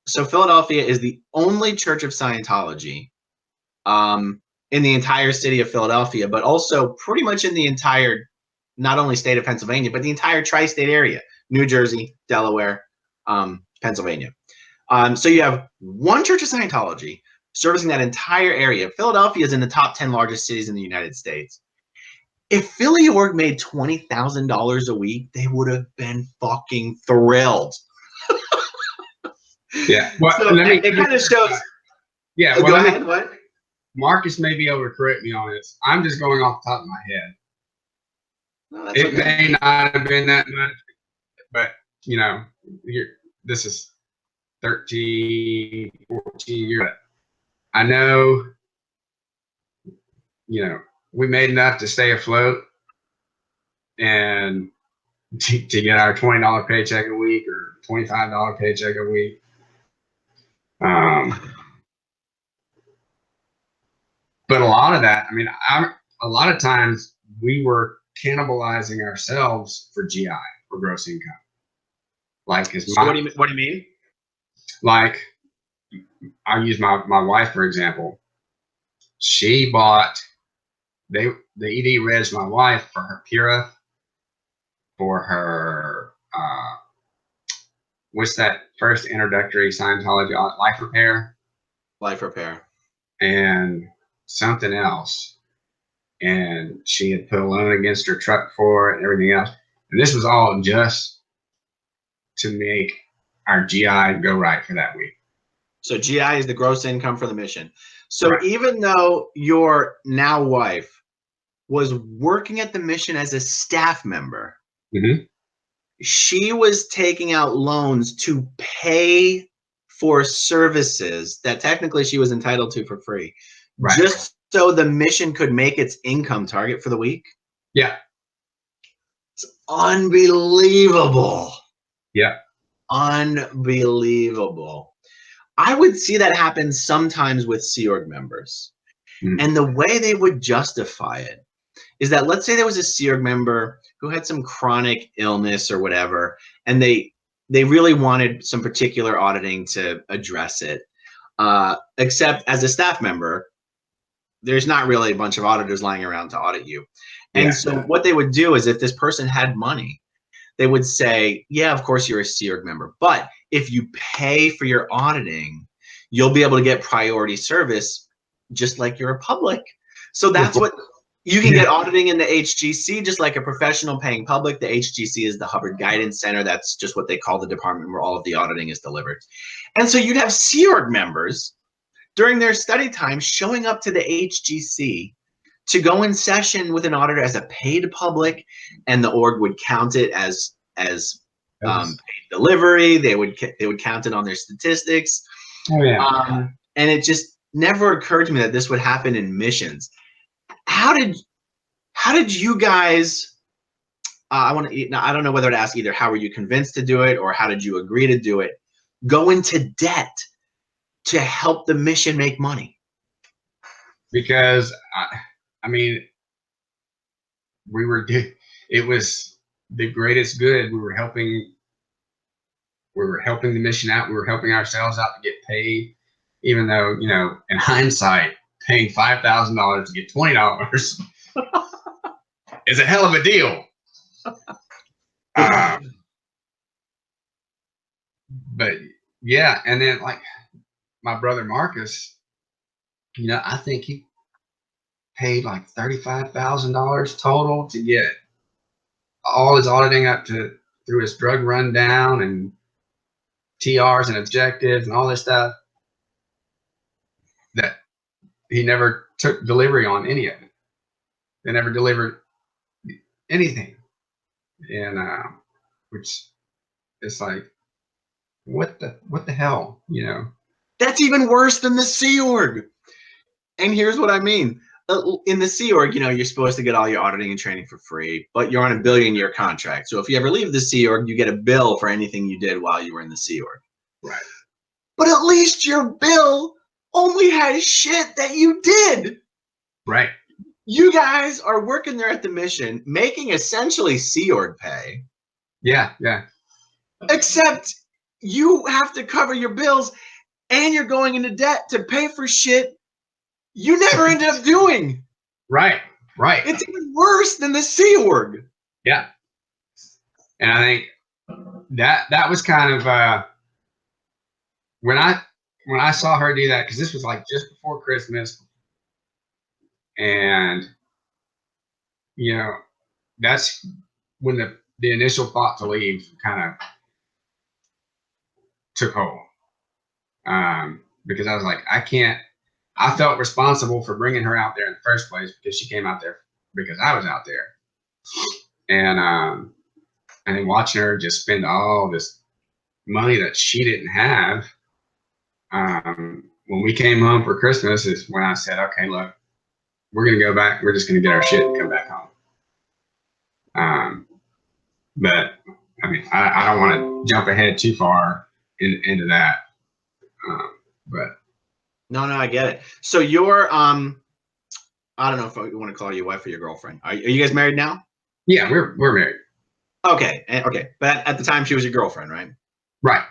S1: So Philadelphia is the only church of Scientology in the entire city of Philadelphia, but also pretty much in the entire, not only state of Pennsylvania, but the entire tri-state area, New Jersey, Delaware, Pennsylvania. So you have one church of Scientology servicing that entire area. Philadelphia is in the top 10 largest cities in the United States. If Philly Org made $20,000 a week, they would have been fucking thrilled.
S2: Yeah. Well,
S1: So it kind of shows.
S2: Yeah.
S1: Well,
S2: Well,
S1: go ahead. What?
S2: Marcus may be able to correct me on this. I'm just going off the top of my head.
S1: No, that's
S2: It
S1: okay.
S2: may not have been that much, but you know, this is 13, 14 years. I know, you know, we made enough to stay afloat and to get our $20 paycheck a week or $25 paycheck a week. But a lot of that, I mean, a lot of times we were cannibalizing ourselves for GI, for gross income. Like,
S1: So what do you mean?
S2: Like, I'll use my wife, for example. She bought, the ED Reds my wife for her Pura, for her, what's that first introductory Scientology, Life Repair?
S1: Life Repair.
S2: And something else. And she had put a loan against her truck for it and everything else. And this was all just to make our GI go right for that week.
S1: So GI is the gross income for the mission. So
S2: Right.
S1: Even though your now wife was working at the mission as a staff member,
S2: Mm-hmm.
S1: she was taking out loans to pay for services that technically she was entitled to for free,
S2: Right.
S1: just so the mission could make its income target for the week.
S2: Yeah.
S1: It's unbelievable.
S2: Yeah.
S1: Unbelievable. I would see that happen sometimes with Sea Org members.
S2: Mm.
S1: And the way they would justify it is that, let's say there was a Sea Org member who had some chronic illness or whatever, and they really wanted some particular auditing to address it. Except as a staff member, there's not really a bunch of auditors lying around to audit you. And so what they would do is, if this person had money, they would say, yeah, of course you're a Sea Org member, but if you pay for your auditing, you'll be able to get priority service just like you're a public. So that's what you can get auditing in the HGC, just like a professional paying public. The HGC is the Hubbard Guidance Center. That's just what they call the department where all of the auditing is delivered. And so you'd have Sea Org members during their study time showing up to the HGC to go in session with an auditor as a paid public, and the org would count it as paid delivery. They would count it on their statistics.
S2: Oh, yeah.
S1: And it just never occurred to me that this would happen in missions. How did you guys? I don't know whether to ask either. How were you convinced to do it, or how did you agree to do it? Go into debt to help the mission make money?
S2: Because I mean, it was the greatest good. We were helping the mission out. We were helping ourselves out to get paid, even though, you know, in hindsight, paying $5,000 to get $20 is a hell of a deal. But yeah, and then like my brother Marcus, you know, I think he paid like $35,000 total to get all his auditing up to through his drug rundown and TRs and objectives and all this stuff, that he never took delivery on any of it. They never delivered anything. And which is like, what the hell, you know?
S1: That's even worse than the Sea Org. And here's what I mean. In the Sea Org, you know, you're supposed to get all your auditing and training for free, but you're on a billion-year contract. So if you ever leave the Sea Org, you get a bill for anything you did while you were in the Sea Org.
S2: Right.
S1: But at least your bill only has shit that you did.
S2: Right.
S1: You guys are working there at the mission, making essentially Sea Org pay.
S2: Yeah, yeah.
S1: Except you have to cover your bills and you're going into debt to pay for shit you never ended up doing.
S2: Right.
S1: It's even worse than the Sea Org.
S2: Yeah. And I think that was kind of when I saw her do that, because this was like just before Christmas, and that's when the initial thought to leave kind of took hold. Because I was like, I felt responsible for bringing her out there in the first place because she came out there because I was out there. And then watching her just spend all this money that she didn't have. When we came home for Christmas is when I said, okay, look, we're going to go back. We're just going to get our shit and come back home. But I mean, I don't want to jump ahead too far into that. But
S1: no, I get it. So you're, I don't know if you want to call your wife or your girlfriend. Are you guys married now?
S2: Yeah, we're married.
S1: Okay. But at the time she was your girlfriend, right?
S2: Right.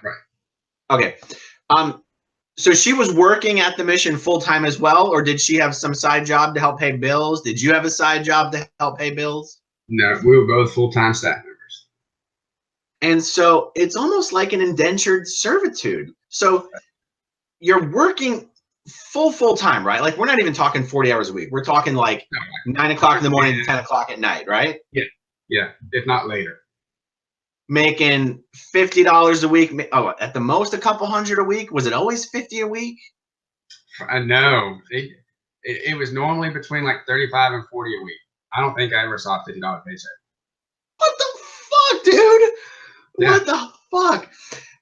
S1: Okay. So she was working at the mission full time as well, or did she have some side job to help pay bills? Did you have a side job to help pay bills?
S2: No, we were both full-time staff members.
S1: And so it's almost like an indentured servitude. So you're working full time, right? Like we're not even talking 40 hours a week. We're talking like 9 o'clock in the morning to 10 o'clock at night, right?
S2: Yeah, if not later.
S1: Making $50 a week. Oh, at the most a couple hundred a week. Was it always 50 a week?
S2: I know. It was normally between like 35 and 40 a week. I don't think I ever saw a $50 paycheck.
S1: What the fuck, dude?
S2: Yeah.
S1: What the fuck?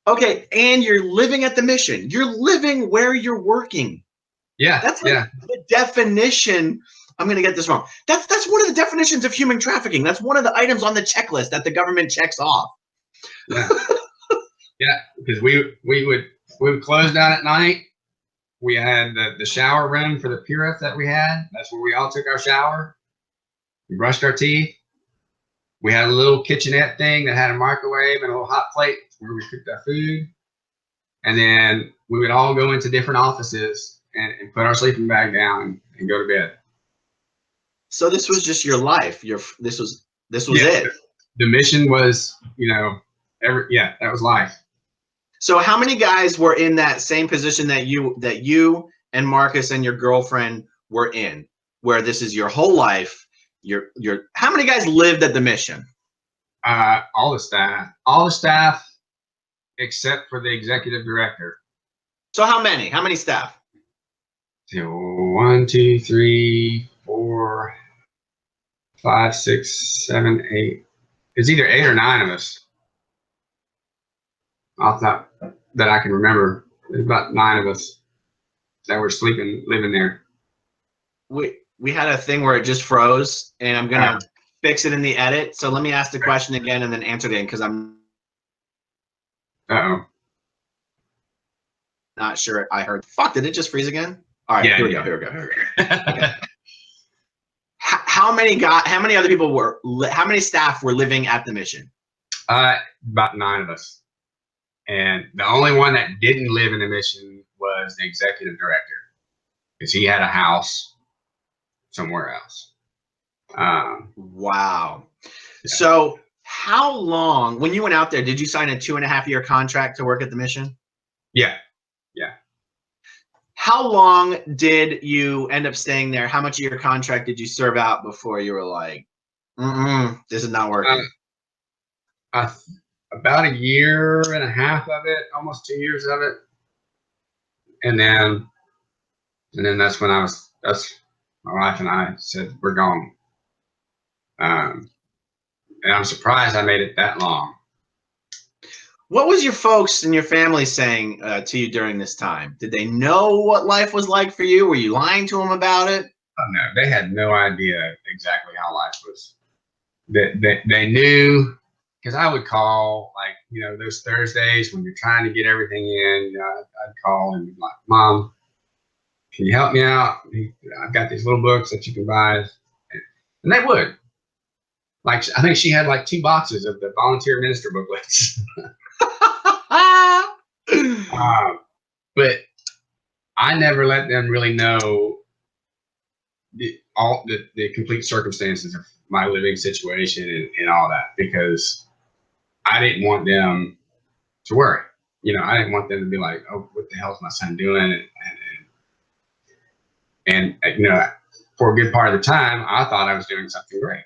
S1: Okay, and you're living at the mission. You're living where you're working.
S2: Yeah.
S1: That's like the definition. I'm going to get this wrong. That's one of the definitions of human trafficking. That's one of the items on the checklist that the government checks off.
S2: Yeah. Yeah, because we would close down at night. We had the shower room for the purif that we had. That's where we all took our shower. We brushed our teeth. We had a little kitchenette thing that had a microwave and a little hot plate where we cooked our food. And then we would all go into different offices and put our sleeping bag down and go to bed.
S1: So this was just your life. This was it.
S2: The mission was, that was life.
S1: So how many guys were in that same position that you and Marcus and your girlfriend were in, where this is your whole life? How many guys lived at the mission?
S2: All the staff except for the executive director.
S1: So how many? How many staff?
S2: 1, 2, 3, 4, 5, 6, 7, 8. It's either 8 or 9 of us. Off that I can remember. There's about 9 of us that were living there.
S1: We had a thing where it just froze, and I'm gonna fix it in the edit. So let me ask the question again and then answer it again, because I'm not sure I heard. Fuck, did it just freeze again? All right, here we go. Okay. How many other people how many staff were living at the mission?
S2: About 9 of us. And the only one that didn't live in the mission was the executive director, because he had a house somewhere else.
S1: Wow.
S2: Yeah.
S1: So how long, when you went out there, did you sign a 2.5-year contract to work at the mission?
S2: Yeah.
S1: How long did you end up staying there? How much of your contract did you serve out before you were like, this is not working?
S2: About 1.5 years of it, almost 2 years of it. And then that's when that's my wife and I said, we're going. And I'm surprised I made it that long.
S1: What was your folks and your family saying to you during this time? Did they know what life was like for you? Were you lying to them about it?
S2: Oh, no, they had no idea exactly how life was. They knew, because I would call, like, those Thursdays when you're trying to get everything in, I'd call and be like, Mom, can you help me out? I've got these little books that you can buy. And they would. Like, I think she had like 2 boxes of the volunteer minister booklets. But I never let them really know the complete circumstances of my living situation and all that, because I didn't want them to worry. I didn't want them to be like, oh, what the hell is my son doing? And for a good part of the time, I thought I was doing something great,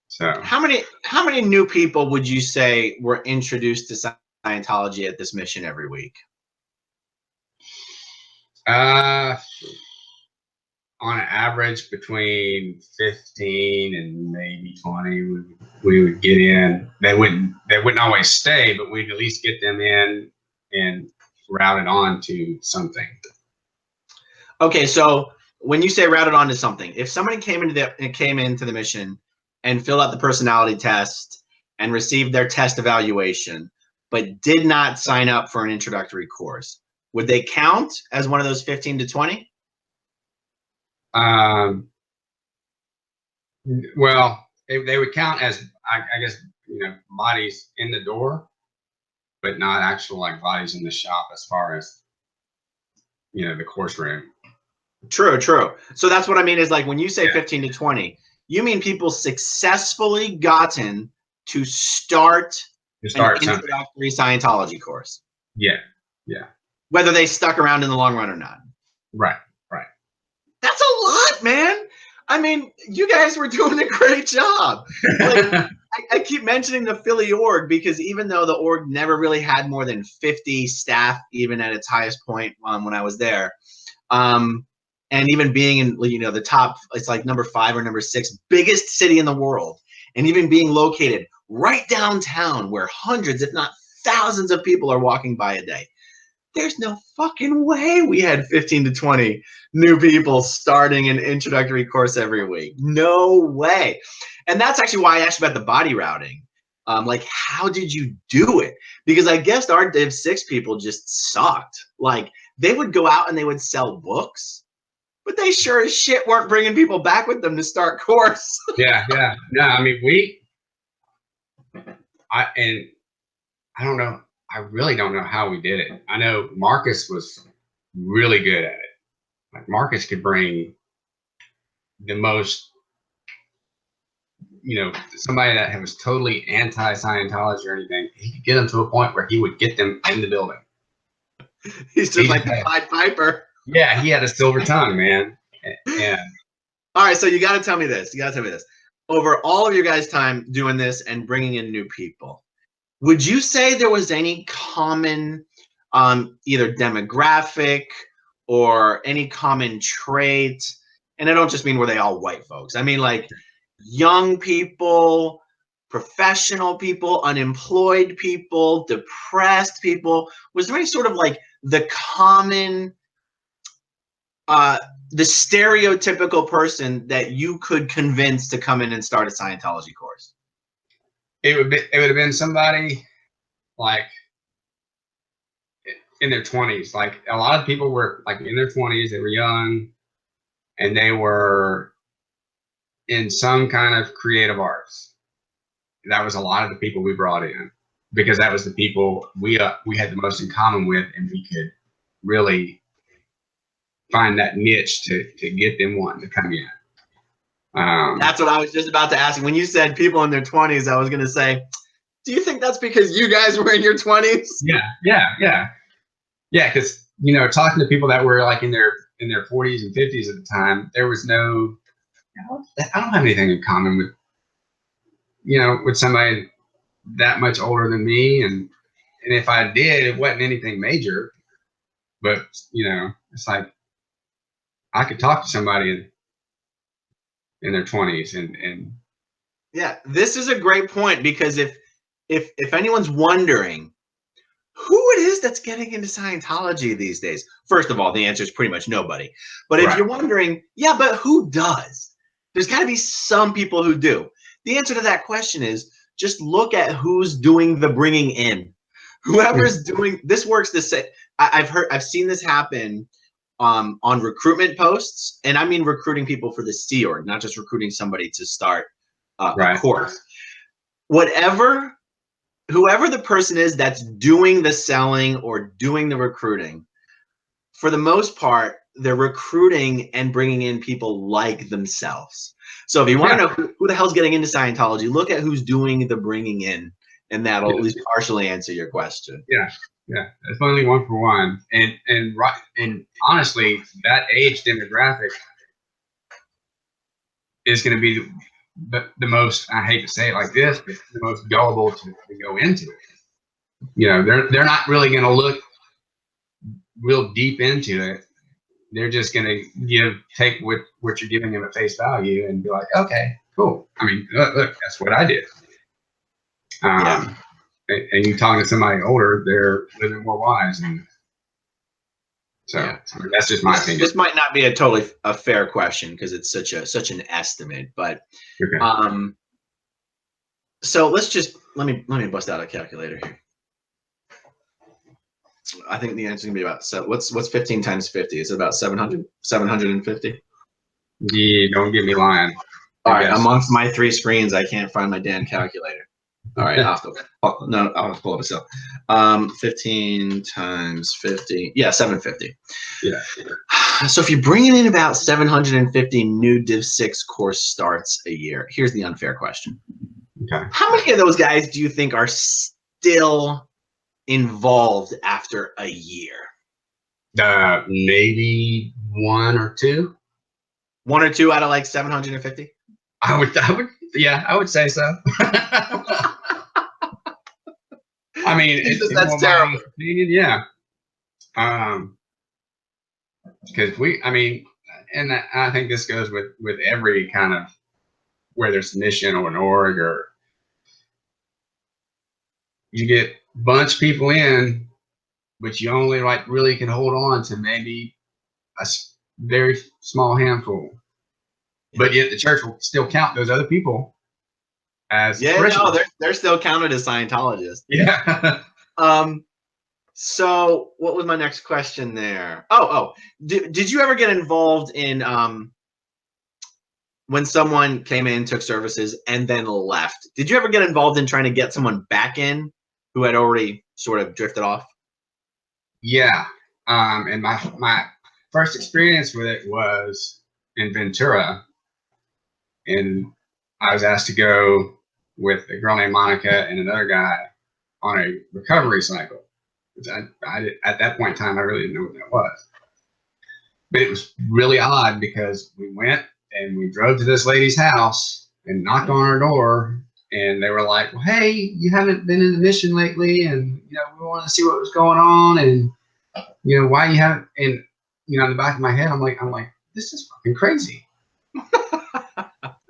S2: So
S1: How many new people would you say were introduced to Scientology at this mission every week?
S2: On average, between 15 and maybe 20, we would get in. They wouldn't always stay, but we'd at least get them in and routed on to something.
S1: Okay, so when you say routed on to something, if somebody came into the mission and filled out the personality test and received their test evaluation, but did not sign up for an introductory course, would they count as one of those 15 to 20?
S2: Well, they would count as, I guess, bodies in the door, but not actual like bodies in the shop as far as, the course room.
S1: True. So that's what I mean is like when you say 15 to 20, you mean people successfully gotten to start an introductory Scientology course.
S2: Yeah.
S1: Whether they stuck around in the long run or not.
S2: Right.
S1: That's a lot, man. I mean, you guys were doing a great job. Like, I keep mentioning the Philly org because even though the org never really had more than 50 staff, even at its highest point when I was there, and even being in the top, it's like number 5 or number 6 biggest city in the world, and even being located right downtown where hundreds, if not thousands of people are walking by a day. There's no fucking way we had 15 to 20 new people starting an introductory course every week. No way. And that's actually why I asked you about the body routing. Like, how did you do it? Because I guess our Div 6 people just sucked. Like, they would go out and they would sell books, but they sure as shit weren't bringing people back with them to start course.
S2: Yeah. No, I mean, I don't know. I really don't know how we did it. I know Marcus was really good at it. Like, Marcus could bring the most, somebody that was totally anti-Scientology or anything. He could get them to a point where he would get them in the building.
S1: He's just like the Pied Piper.
S2: Yeah, he had a silver tongue, man. And
S1: all right, so you got to tell me this. Over all of your guys' time doing this and bringing in new people, would you say there was any common either demographic or any common trait? And I don't just mean were they all white folks. I mean like young people, professional people, unemployed people, depressed people. Was there any sort of like the common, the stereotypical person that you could convince to come in and start a Scientology course?
S2: it would have been somebody like in their 20s. Like, a lot of people were like in their 20s. They were young, and they were in some kind of creative arts. That was a lot of the people we brought in, because that was the people we had the most in common with, and we could really find that niche to get them wanting to come in.
S1: That's what I was just about to ask you. When you said people in their 20s, I was going to say, do you think that's because you guys were in your 20s?
S2: Yeah. Because talking to people that were like in their 40s and 50s at the time, there was no. I don't have anything in common with with somebody that much older than me, and if I did, it wasn't anything major. But it's like I could talk to somebody in their 20s and
S1: yeah, this is a great point, because if anyone's wondering who it is that's getting into Scientology these days, first of all, the answer is pretty much nobody. But if you're wondering, yeah, but who does? There's got to be some people who do. The answer to that question is just look at who's doing the bringing in. Whoever's doing this works the same. I've seen this happen on recruitment posts, and I mean recruiting people for the Sea Org, not just recruiting somebody to start a course. whoever the person is that's doing the selling or doing the recruiting, for the most part, they're recruiting and bringing in people like themselves. So if you want to know who the hell's getting into Scientology, look at who's doing the bringing in, and that'll at least partially answer your question.
S2: Yeah, it's only one for one, and honestly, that age demographic is going to be the most, I hate to say it like this, but the most gullible to go into it. You know, they're not really going to look real deep into it. They're just going to take what you're giving them at face value and be like, okay, cool. I mean, look, that's what I did. And you talking to somebody older, they're living more wise, and so that's just my opinion.
S1: This might not be a fair question because it's such an estimate, but so let me bust out a calculator here. I think the answer is gonna be about what's 15 times 50? Is it about 700? 750?
S2: Yeah, don't get me lying.
S1: All right, amongst my 3 screens, I can't find my damn calculator. All right, I'll have to pull up a 15 times 50. Yeah, 750.
S2: Yeah.
S1: So if you're bringing in about 750 new Div 6 course starts a year, here's the unfair question.
S2: Okay.
S1: How many of those guys do you think are still involved after a year?
S2: Maybe 1 or 2.
S1: 1 or 2 out of like 750?
S2: I would say so. I mean,
S1: that's terrible.
S2: Opinion, yeah. Because and I think this goes with every kind of, whether it's a mission or an org, or you get a bunch of people in, but you only really can hold on to maybe a very small handful. But yet the church will still count those other people as
S1: they're still counted as Scientologists.
S2: Yeah.
S1: So what was my next question there? Did you ever get involved in when someone came in, took services, and then left? Did you ever get involved in trying to get someone back in who had already sort of drifted off?
S2: Yeah. And my first experience with it was in Ventura, and I was asked to go with a girl named Monica and another guy on a recovery cycle. At that point in time, I really didn't know what that was. But it was really odd because we went and we drove to this lady's house and knocked on her door, and they were like, well, hey, you haven't been in the mission lately, and we want to see what was going on, and why you haven't. And in the back of my head, I'm like, this is fucking crazy.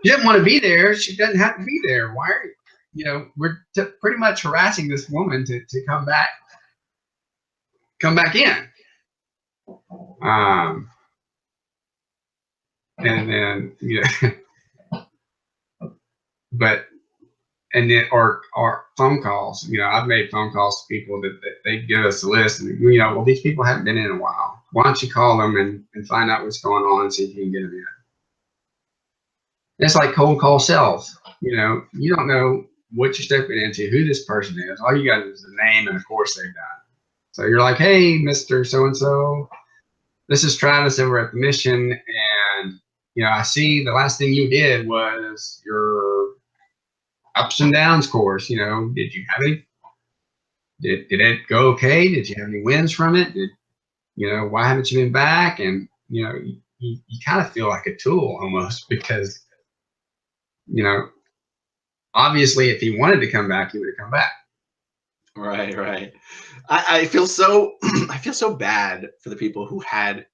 S2: She doesn't want to be there. She doesn't have to be there. Why are we're pretty much harassing this woman to come back in. And then or phone calls. I've made phone calls to people that they give us a list, and well, these people haven't been in a while. Why don't you call them and find out what's going on and see if you can get them in. It's like cold call sales. You don't know what you're stepping into, who this person is. All you got is the name and the course they've done. So you're like, hey, Mr. So-and-so, this is Travis over at the mission. And, I see the last thing you did was your ups and downs course. Did you have any? Did it go okay? Did you have any wins from it? Why haven't you been back? And, you kind of feel like a tool almost, because obviously if he wanted to come back, he would have come back.
S1: Right. I feel so I feel so bad for the people who had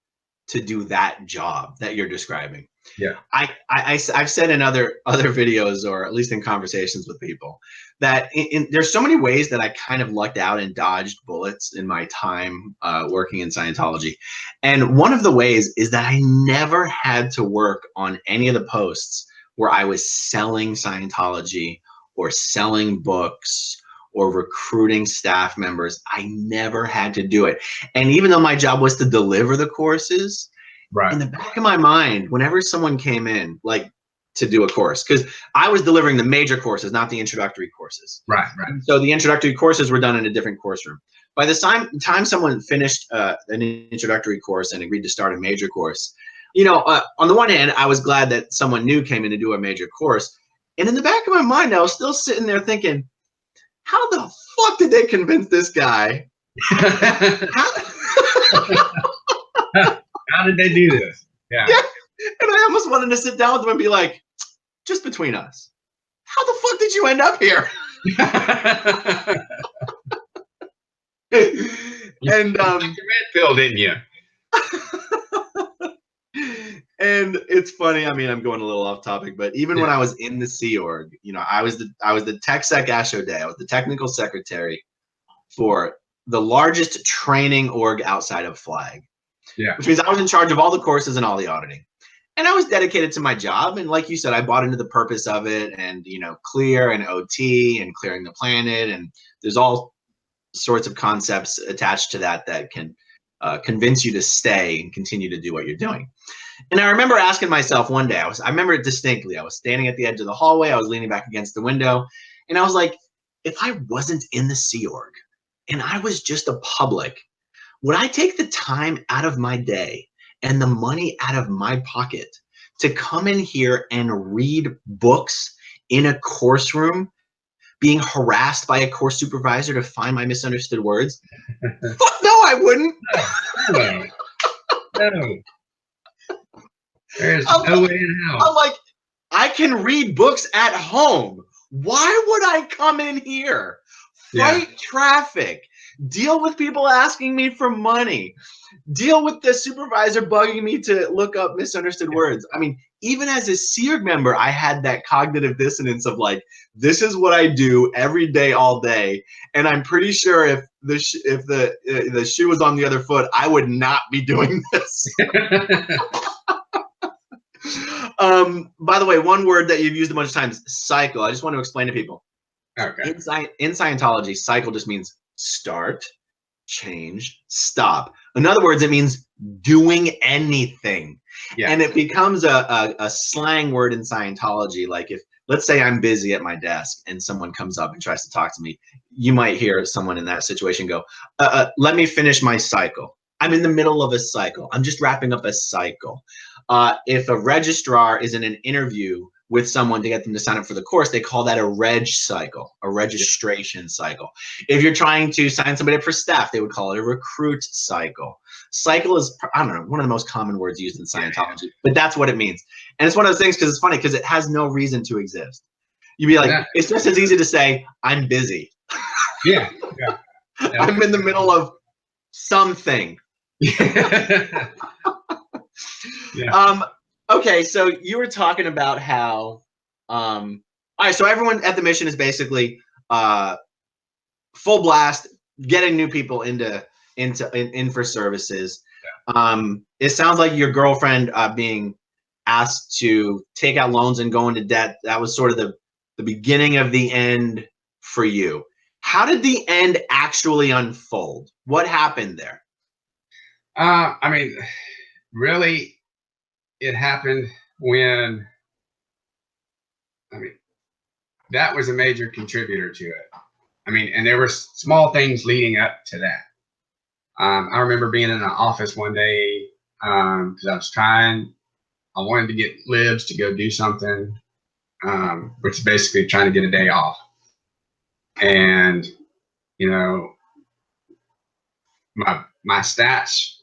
S1: to do that job that you're describing.
S2: Yeah.
S1: I've said in other videos, or at least in conversations with people, that there's so many ways that I kind of lucked out and dodged bullets in my time working in Scientology. And one of the ways is that I never had to work on any of the posts where I was selling Scientology or selling books or recruiting staff members. I never had to do it. And even though my job was to deliver the courses,
S2: right,
S1: in the back of my mind, whenever someone came in, like to do a course, because I was delivering the major courses, not the introductory courses.
S2: Right.
S1: So the introductory courses were done in a different course room. By the time someone finished an introductory course and agreed to start a major course, on the one hand, I was glad that someone new came in to do a major course. And in the back of my mind, I was still sitting there thinking, how the fuck did they convince this guy?
S2: How did they do this? Yeah.
S1: And I almost wanted to sit down with them and be like, just between us, how the fuck did you end up here? And
S2: red pill, didn't you?
S1: And it's funny. I mean, I'm going a little off topic, but even when I was in the Sea Org, I was the TechSec ASHO Day. I was the technical secretary for the largest training org outside of Flag.
S2: Yeah.
S1: Which means I was in charge of all the courses and all the auditing. And I was dedicated to my job. And like you said, I bought into the purpose of it, and, clear and OT and clearing the planet. And there's all sorts of concepts attached to that can convince you to stay and continue to do what you're doing. And I remember asking myself one day, I remember it distinctly. I was standing at the edge of the hallway. I was leaning back against the window. And I was like, if I wasn't in the Sea Org and I was just a public, would I take the time out of my day and the money out of my pocket to come in here and read books in a course room, being harassed by a course supervisor to find my misunderstood words? Fuck no, I wouldn't.
S2: No. There's no way in hell.
S1: I'm like, I can read books at home. Why would I come in here, fight traffic, deal with people asking me for money, deal with the supervisor bugging me to look up misunderstood words? I mean, even as a SEERG member, I had that cognitive dissonance of like, this is what I do every day, all day. And I'm pretty sure if the shoe was on the other foot, I would not be doing this. By the way, one word that you've used a bunch of times, cycle. I just want to explain to people.
S2: Okay.
S1: In Scientology, cycle just means start, change, stop. In other words, it means doing anything. Yeah. And it becomes a slang word in Scientology. Like if, let's say I'm busy at my desk and someone comes up and tries to talk to me, you might hear someone in that situation go, let me finish my cycle. I'm in the middle of a cycle. I'm just wrapping up a cycle. If a registrar is in an interview with someone to get them to sign up for the course, they call that a reg cycle, a registration cycle. If you're trying to sign somebody up for staff, they would call it a recruit cycle. Cycle is, I don't know, one of the most common words used in Scientology, but that's what it means. And it's one of those things because it's funny because it has no reason to exist. You'd be like, it's just as easy to say, I'm busy.
S2: Yeah.
S1: I'm in the middle of something. Okay, so you were talking about how all right, so everyone at the mission is basically full blast, getting new people in for services. It sounds like your girlfriend being asked to take out loans and go into debt, that was sort of the beginning of the end for you. How did the end actually unfold? What happened there?
S2: I mean, really, it happened when, that was a major contributor to it. And there were small things leading up to that. I remember being in an office one day because I wanted to get libs to go do something, which is basically trying to get a day off. And, my stats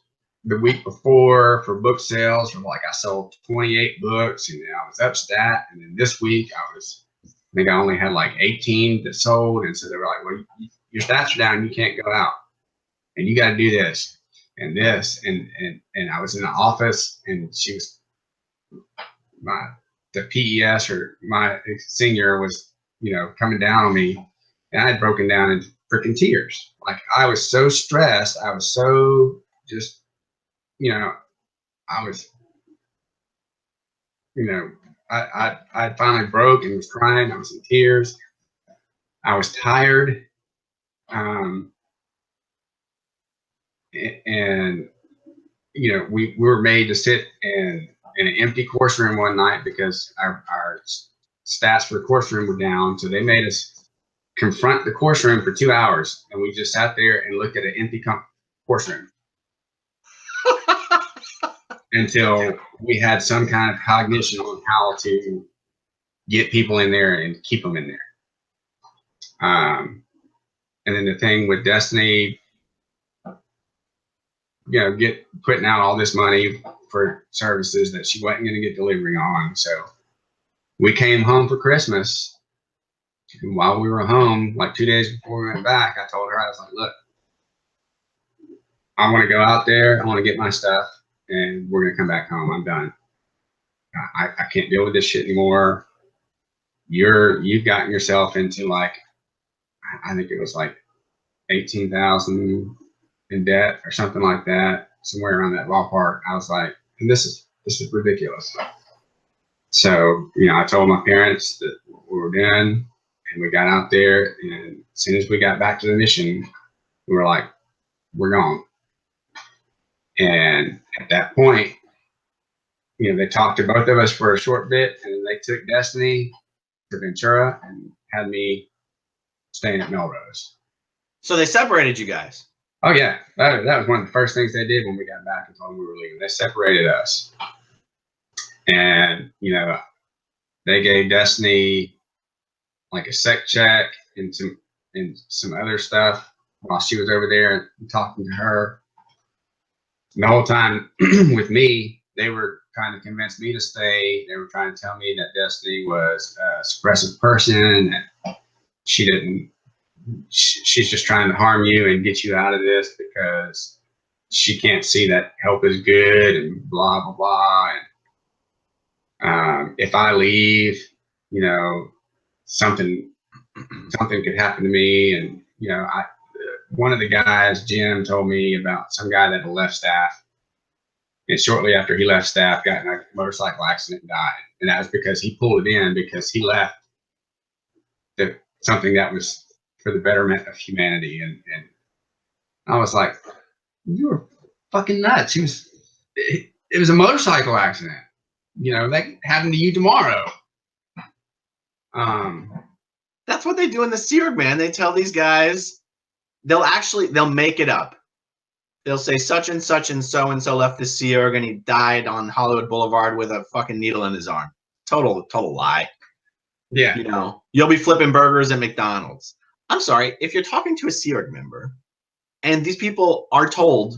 S2: the week before for book sales were like I sold 28 books and I was up stat. And then this week I think I only had like 18 that sold. And so they were like, well, your stats are down. You can't go out and you got to do this and this. And I was in the office and she was the PES or my senior was, coming down on me and I had broken down in freaking tears. Like I was so stressed. I was so just, I was, I finally broke and was crying. I was in tears. I was tired. And we were made to sit and in an empty course room one night because our stats for the course room were down. So they made us confront the course room for 2 hours, and we just sat there and looked at an empty course room until we had some kind of cognition on how to get people in there and keep them in there. And then the thing with Destiny, you know, putting out all this money for services that she wasn't going to get delivery on. So we came home for Christmas. And while we were home, like 2 days before we went back, I told her, I was like, look, I want to go out there. I want to get my stuff, and we're going to come back home. I'm done. I can't deal with this shit anymore. You've gotten yourself into, like, I think it was like 18,000 in debt or something like that, somewhere around that ballpark. I was like, and this is ridiculous. So, you know, I told my parents that we were done, and we got out there, and as soon as we got back to the mission, we were like, we're gone. And at that point, you know, they talked to both of us for a short bit, and then they took Destiny to Ventura and had me staying at Melrose.
S1: So they separated you guys.
S2: Oh yeah, that was one of the first things they did when we got back and told them we were leaving. They separated us, and you know, they gave Destiny like a sec check and some other stuff while she was over there and talking to her. And the whole time with me, they were trying to convince me to stay. They were trying to tell me that Destiny was a suppressive person, and she's just trying to harm you and get you out of this because she can't see that help is good and blah, blah, blah. And if I leave, you know, something could happen to me. And, you know, one of the guys, Jim, told me about some guy that had left staff. And shortly after he left staff, got in a motorcycle accident and died. And that was because he pulled it in because he left something that was for the betterment of humanity. And I was like, you were fucking nuts. It was a motorcycle accident. You know, that could happen to you tomorrow.
S1: That's what they do in the Sea Org, man. They tell these guys, they'll make it up. They'll say such and so left the Sea Org and he died on Hollywood Boulevard with a fucking needle in his arm. Total lie.
S2: Yeah.
S1: You know, you'll be flipping burgers at McDonald's. I'm sorry, if you're talking to a Sea Org member and these people are told,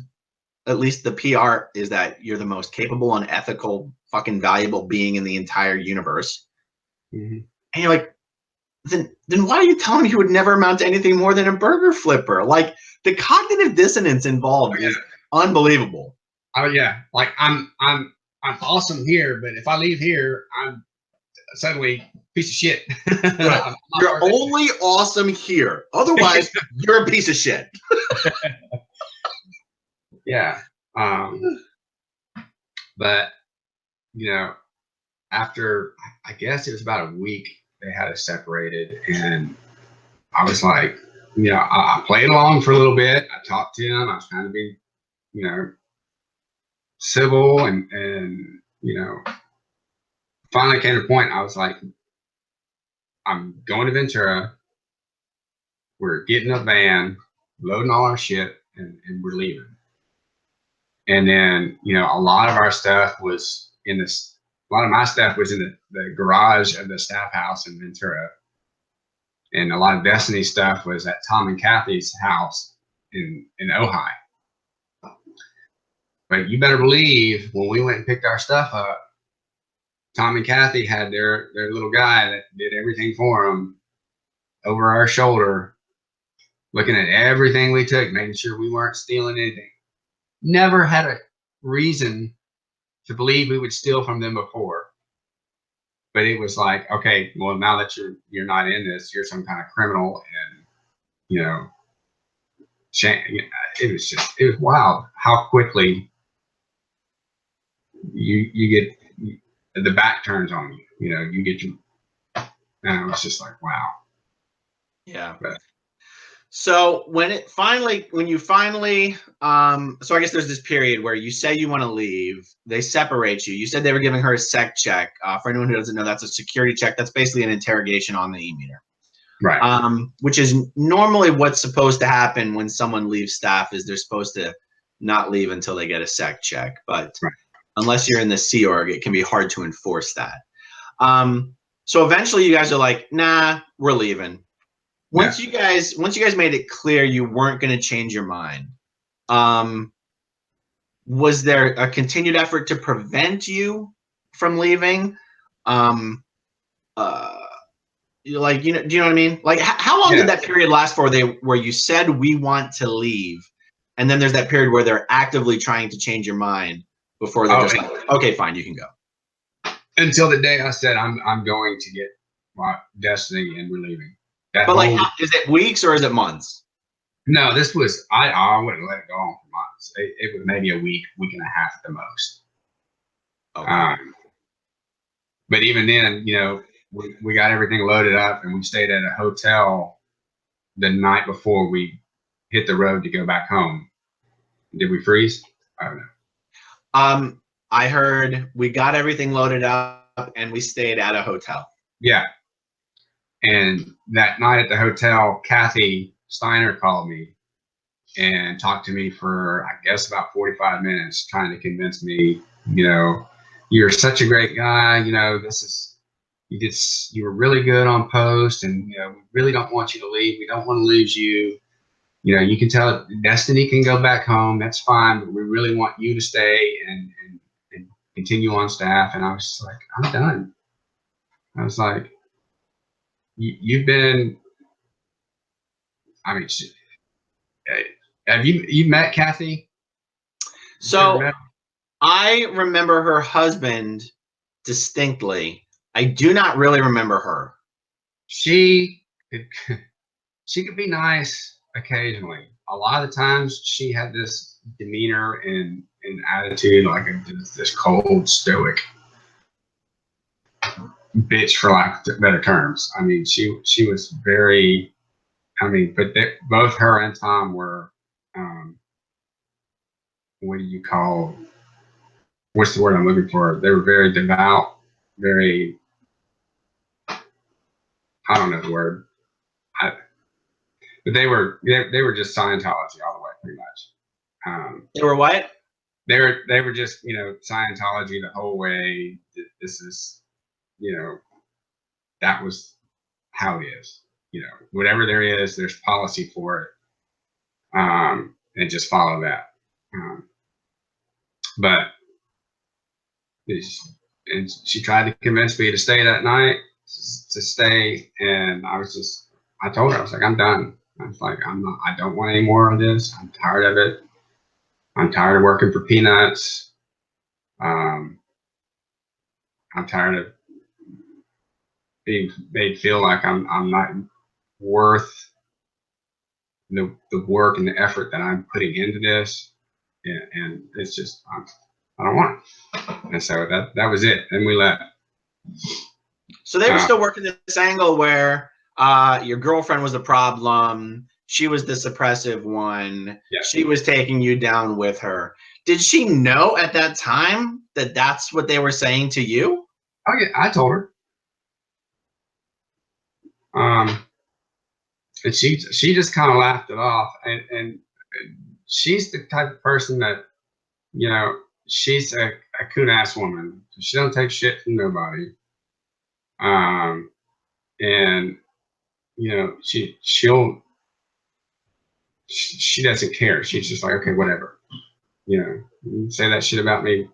S1: at least the PR is that you're the most capable and ethical, fucking valuable being in the entire universe.
S2: Mm-hmm.
S1: And you're like, then why are you telling me you would never amount to anything more than a burger flipper? Like, the cognitive dissonance involved is unbelievable.
S2: Oh yeah, like I'm awesome here, but if I leave here, I'm suddenly a piece of shit.
S1: Right. You're only awesome here. Otherwise, you're a piece of shit.
S2: Yeah. But you know, after I guess it was about a week, they had us separated, and I was like, you know, I played along for a little bit. I talked to him. I was trying to be, you know, civil, and you know, finally came to a point. I was like, I'm going to Ventura. We're getting a van, loading all our shit, and we're leaving. And then, you know, a lot of our stuff was in this. A lot of my stuff was in the garage of the staff house in Ventura. And a lot of Destiny stuff was at Tom and Kathy's house in Ojai. But you better believe when we went and picked our stuff up, Tom and Kathy had their little guy that did everything for them over our shoulder, looking at everything we took, making sure we weren't stealing anything. Never had a reason to believe we would steal from them before. But it was like, okay, well, now that you're not in this, you're some kind of criminal, and you know, it was wild how quickly you get the back turns on you. You know, you get to, and I was just like, wow.
S1: Yeah.
S2: But
S1: So when you finally, so I guess there's this period where you say you want to leave, they separate you. You said they were giving her a sec check. For anyone who doesn't know, that's a security check. That's basically an interrogation on the e-meter.
S2: Right.
S1: Which is normally what's supposed to happen when someone leaves staff is they're supposed to not leave until they get a sec check. But
S2: Right.
S1: unless you're in the Sea Org, it can be hard to enforce that. So eventually you guys are like, nah, we're leaving. Once you guys made it clear you weren't going to change your mind, was there a continued effort to prevent you from leaving? Like, do you know what I mean? Like, how long did that period last for? Where you said we want to leave, and then there's that period where they're actively trying to change your mind before they're just like, okay, fine, you can go.
S2: Until the day I said I'm going to get my destiny and we're leaving.
S1: But like, is it weeks or is it months?
S2: No, this was I wouldn't let it go on for months. It was maybe a week and a half at the most. Okay. But even then, we got everything loaded up and we stayed at a hotel the night before we hit the road to go back home. Did we freeze? I don't know.
S1: I heard we got everything loaded up and we stayed at a hotel.
S2: Yeah. And that night at the hotel, Kathy Steiner called me and talked to me for, I guess, about 45 minutes, trying to convince me, you're such a great guy. You were really good on post, and we really don't want you to leave. We don't want to lose you. You can tell Destiny can go back home. That's fine, but we really want you to stay and continue on staff. And I was just like, I'm done. I was like, you've been. I mean, have you met Kathy?
S1: So I remember her husband distinctly. I do not really remember her.
S2: She could be nice occasionally. A lot of the times she had this demeanor and attitude like this cold, stoic bitch, for lack of better terms. I mean, she was very. I mean, but both her and Tom were. What do you call? What's the word I'm looking for? They were very devout, very. I don't know the word. But they were just Scientology all the way, pretty much.
S1: They were what?
S2: They were just Scientology the whole way. This is that was how it is. Whatever there is, there's policy for it, and just follow that. But and she tried to convince me to stay that night, and I told her, I was like, I'm done. I was like, I don't want any more of this. I'm tired of it. I'm tired of working for peanuts. I'm tired of being made feel like I'm not worth the work and the effort that I'm putting into this. And it's just, I don't want it. And so that was it. And we left.
S1: So they were still working this angle where your girlfriend was the problem. She was the suppressive one. Yeah. She was taking you down with her. Did she know at that time that that's what they were saying to you?
S2: I told her. And she just kind of laughed it off. And she's the type of person that, she's a coon-ass woman. She don't take shit from nobody. And she doesn't care. She's just like, okay, whatever. You say that shit about me,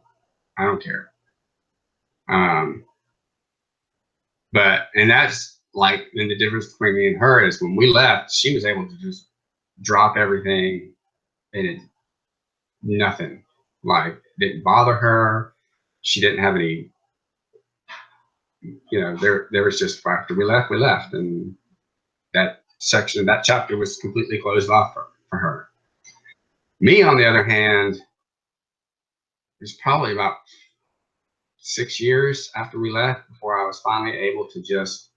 S2: I don't care. And that's like, and the difference between me and her is when we left, she was able to just drop everything and nothing, like, didn't bother her. She didn't have any, there was just, after we left, and that chapter was completely closed off for her. Me, on the other hand, it was probably about 6 years after we left before I was finally able to just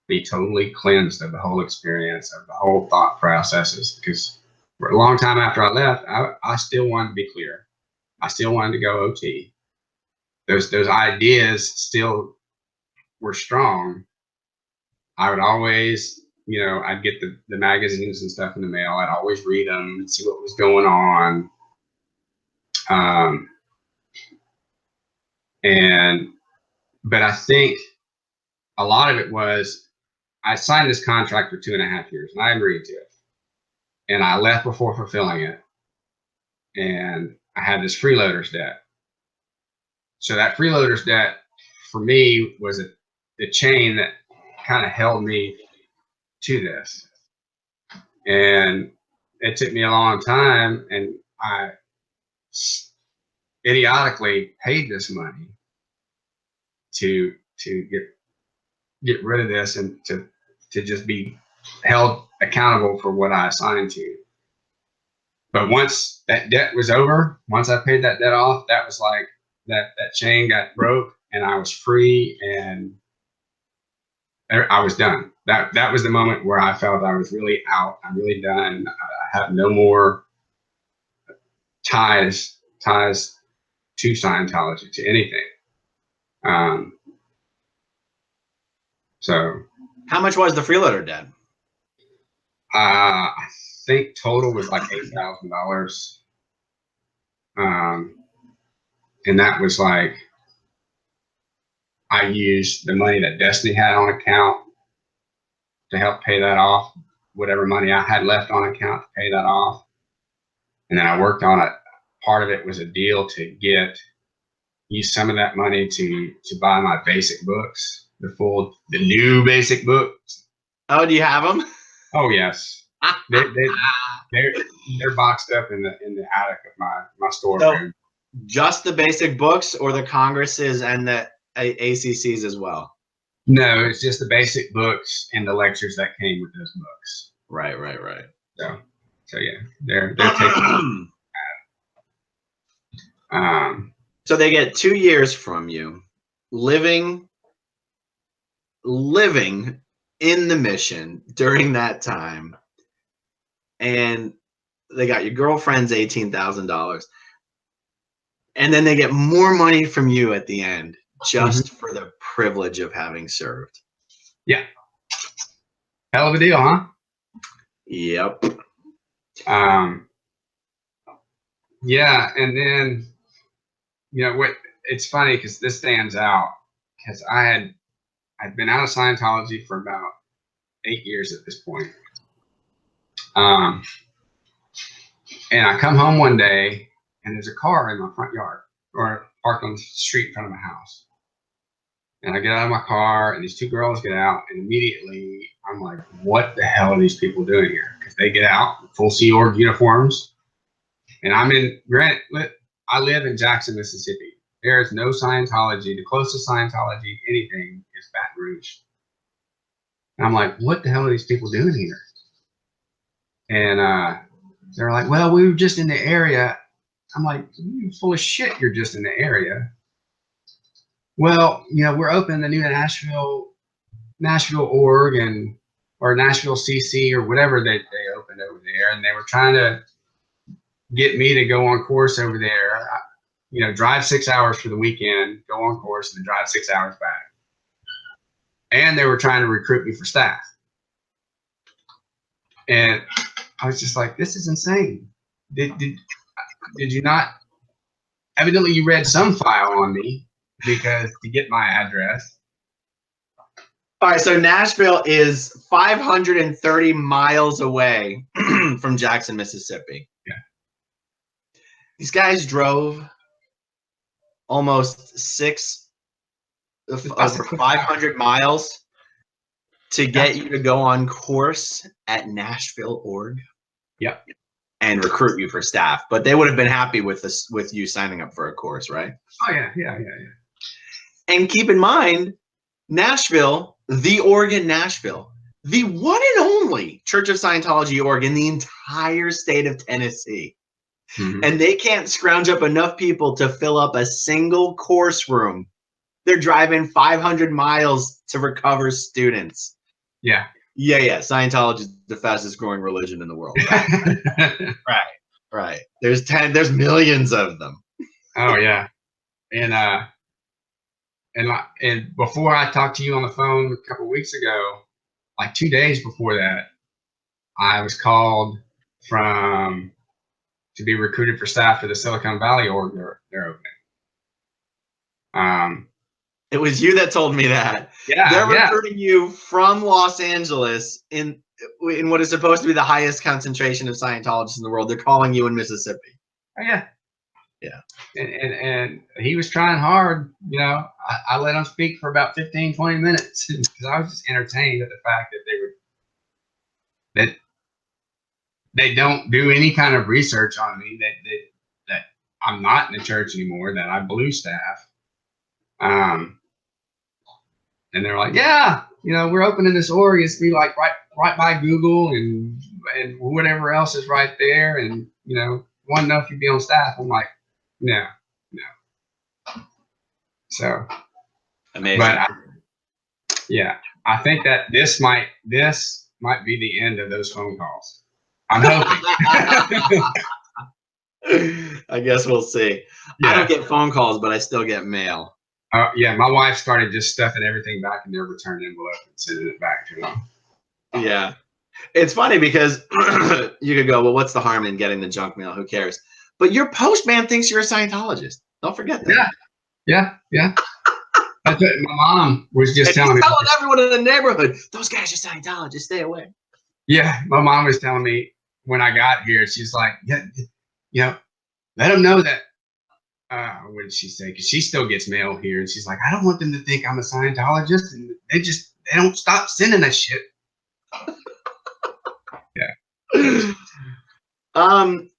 S2: be totally cleansed of the whole experience, of the whole thought processes. Because for a long time after I left, I still wanted to be clear. I still wanted to go OT. Those ideas still were strong. I would always, I'd get the magazines and stuff in the mail. I'd always read them and see what was going on. But I think a lot of it was, I signed this contract for 2.5 years and I agreed to it. And I left before fulfilling it. And I had this freeloader's debt. So that freeloader's debt for me was the chain that kind of held me to this. And it took me a long time, and I idiotically paid this money to get rid of this and to just be held accountable for what I assigned to. But once that debt was over, once I paid that debt off, that was like that chain got broke and I was free and I was done. That was the moment where I felt I was really out. I'm really done. I have no more ties to Scientology, to anything. So
S1: how much was the freeloader debt?
S2: I think total was like $8,000. And that was like, I used the money that Destiny had on account to help pay that off, whatever money I had left on account to pay that off. And then I worked on it. Part of it was a deal to use some of that money to buy my basic books, the new basic books.
S1: Oh, do you have them?
S2: Oh yes. They're boxed up in the attic of my storeroom.
S1: So just the basic books, or the Congresses and the ACCs as well?
S2: No, it's just the basic books and the lectures that came with those books.
S1: Right.
S2: So yeah, they're taking.
S1: So they get 2 years from you, living in the mission during that time, and they got your girlfriend's $18,000, and then they get more money from you at the end, just for the privilege of having served.
S2: Yeah. Hell of a deal, huh?
S1: Yep.
S2: Yeah, and then it's funny because this stands out because I'd been out of Scientology for about 8 years at this point. And I come home one day and there's a car in my front yard, or parked on the street in front of my house. And I get out of my car and these two girls get out, and immediately I'm like, what the hell are these people doing here? Because they get out in full Sea Org uniforms. And I live in Jackson, Mississippi. There is no Scientology. The closest Scientology, anything, is Baton Rouge. And I'm like, what the hell are these people doing here? And they're like, well, we were just in the area. I'm like, you're full of shit. You're just in the area. Well, we're opening the new Nashville org or Nashville CC or whatever they opened over there. And they were trying to get me to go on course over there, drive 6 hours for the weekend, go on course, and then drive 6 hours back. And they were trying to recruit me for staff. And I was just like, this is insane. Did you not? Evidently, you read some file on me because to get my address.
S1: All right, so Nashville is 530 miles away from Jackson, Mississippi.
S2: Yeah.
S1: These guys drove almost 500 miles to get you to go on course at Nashville org.
S2: Yep.
S1: And recruit you for staff, but they would have been happy with you signing up for a course, right?
S2: Oh yeah.
S1: And keep in mind, Nashville, the org in Nashville, the one and only Church of Scientology org in the entire state of Tennessee. And they can't scrounge up enough people to fill up a single course room. They're driving 500 miles to recover students.
S2: Yeah.
S1: Yeah. Scientology is the fastest growing religion in the world. Right. There's millions of them.
S2: Oh yeah. And before I talked to you on the phone a couple of weeks ago, like 2 days before that, I was called to be recruited for staff to the Silicon Valley org they're opening.
S1: It was you that told me that.
S2: Yeah,
S1: they're recruiting you from Los Angeles in what is supposed to be the highest concentration of Scientologists in the world. They're calling you in Mississippi.
S2: Oh, yeah.
S1: Yeah.
S2: And he was trying hard. You know, I let him speak for about 15, 20 minutes because I was just entertained at the fact that they don't do any kind of research on me, that I'm not in the church anymore, that I blew staff. And they're like, yeah, you know, we're opening this org. It's be like right by Google and whatever else is right there. And, you know, want to know if you'd be on staff. I'm like, no. So
S1: amazing.
S2: But I think that this might be the end of those phone calls. I'm hoping.
S1: I guess we'll see. Yeah. I don't get phone calls, but I still get mail.
S2: Yeah, my wife started just stuffing everything back in their return envelope and sending it back to them.
S1: Yeah. It's funny because you could go, well, what's the harm in getting the junk mail? Who cares? But your postman thinks you're a Scientologist. Don't forget that.
S2: Yeah. That's what my mom was just telling me.
S1: Telling everyone in the neighborhood, those guys are Scientologists, stay away.
S2: Yeah, my mom was telling me when I got here, she's like, yeah, you know, let them know that. What did she say? Because she still gets mail here, and she's like, I don't want them to think I'm a Scientologist, and they don't stop sending that shit. Yeah.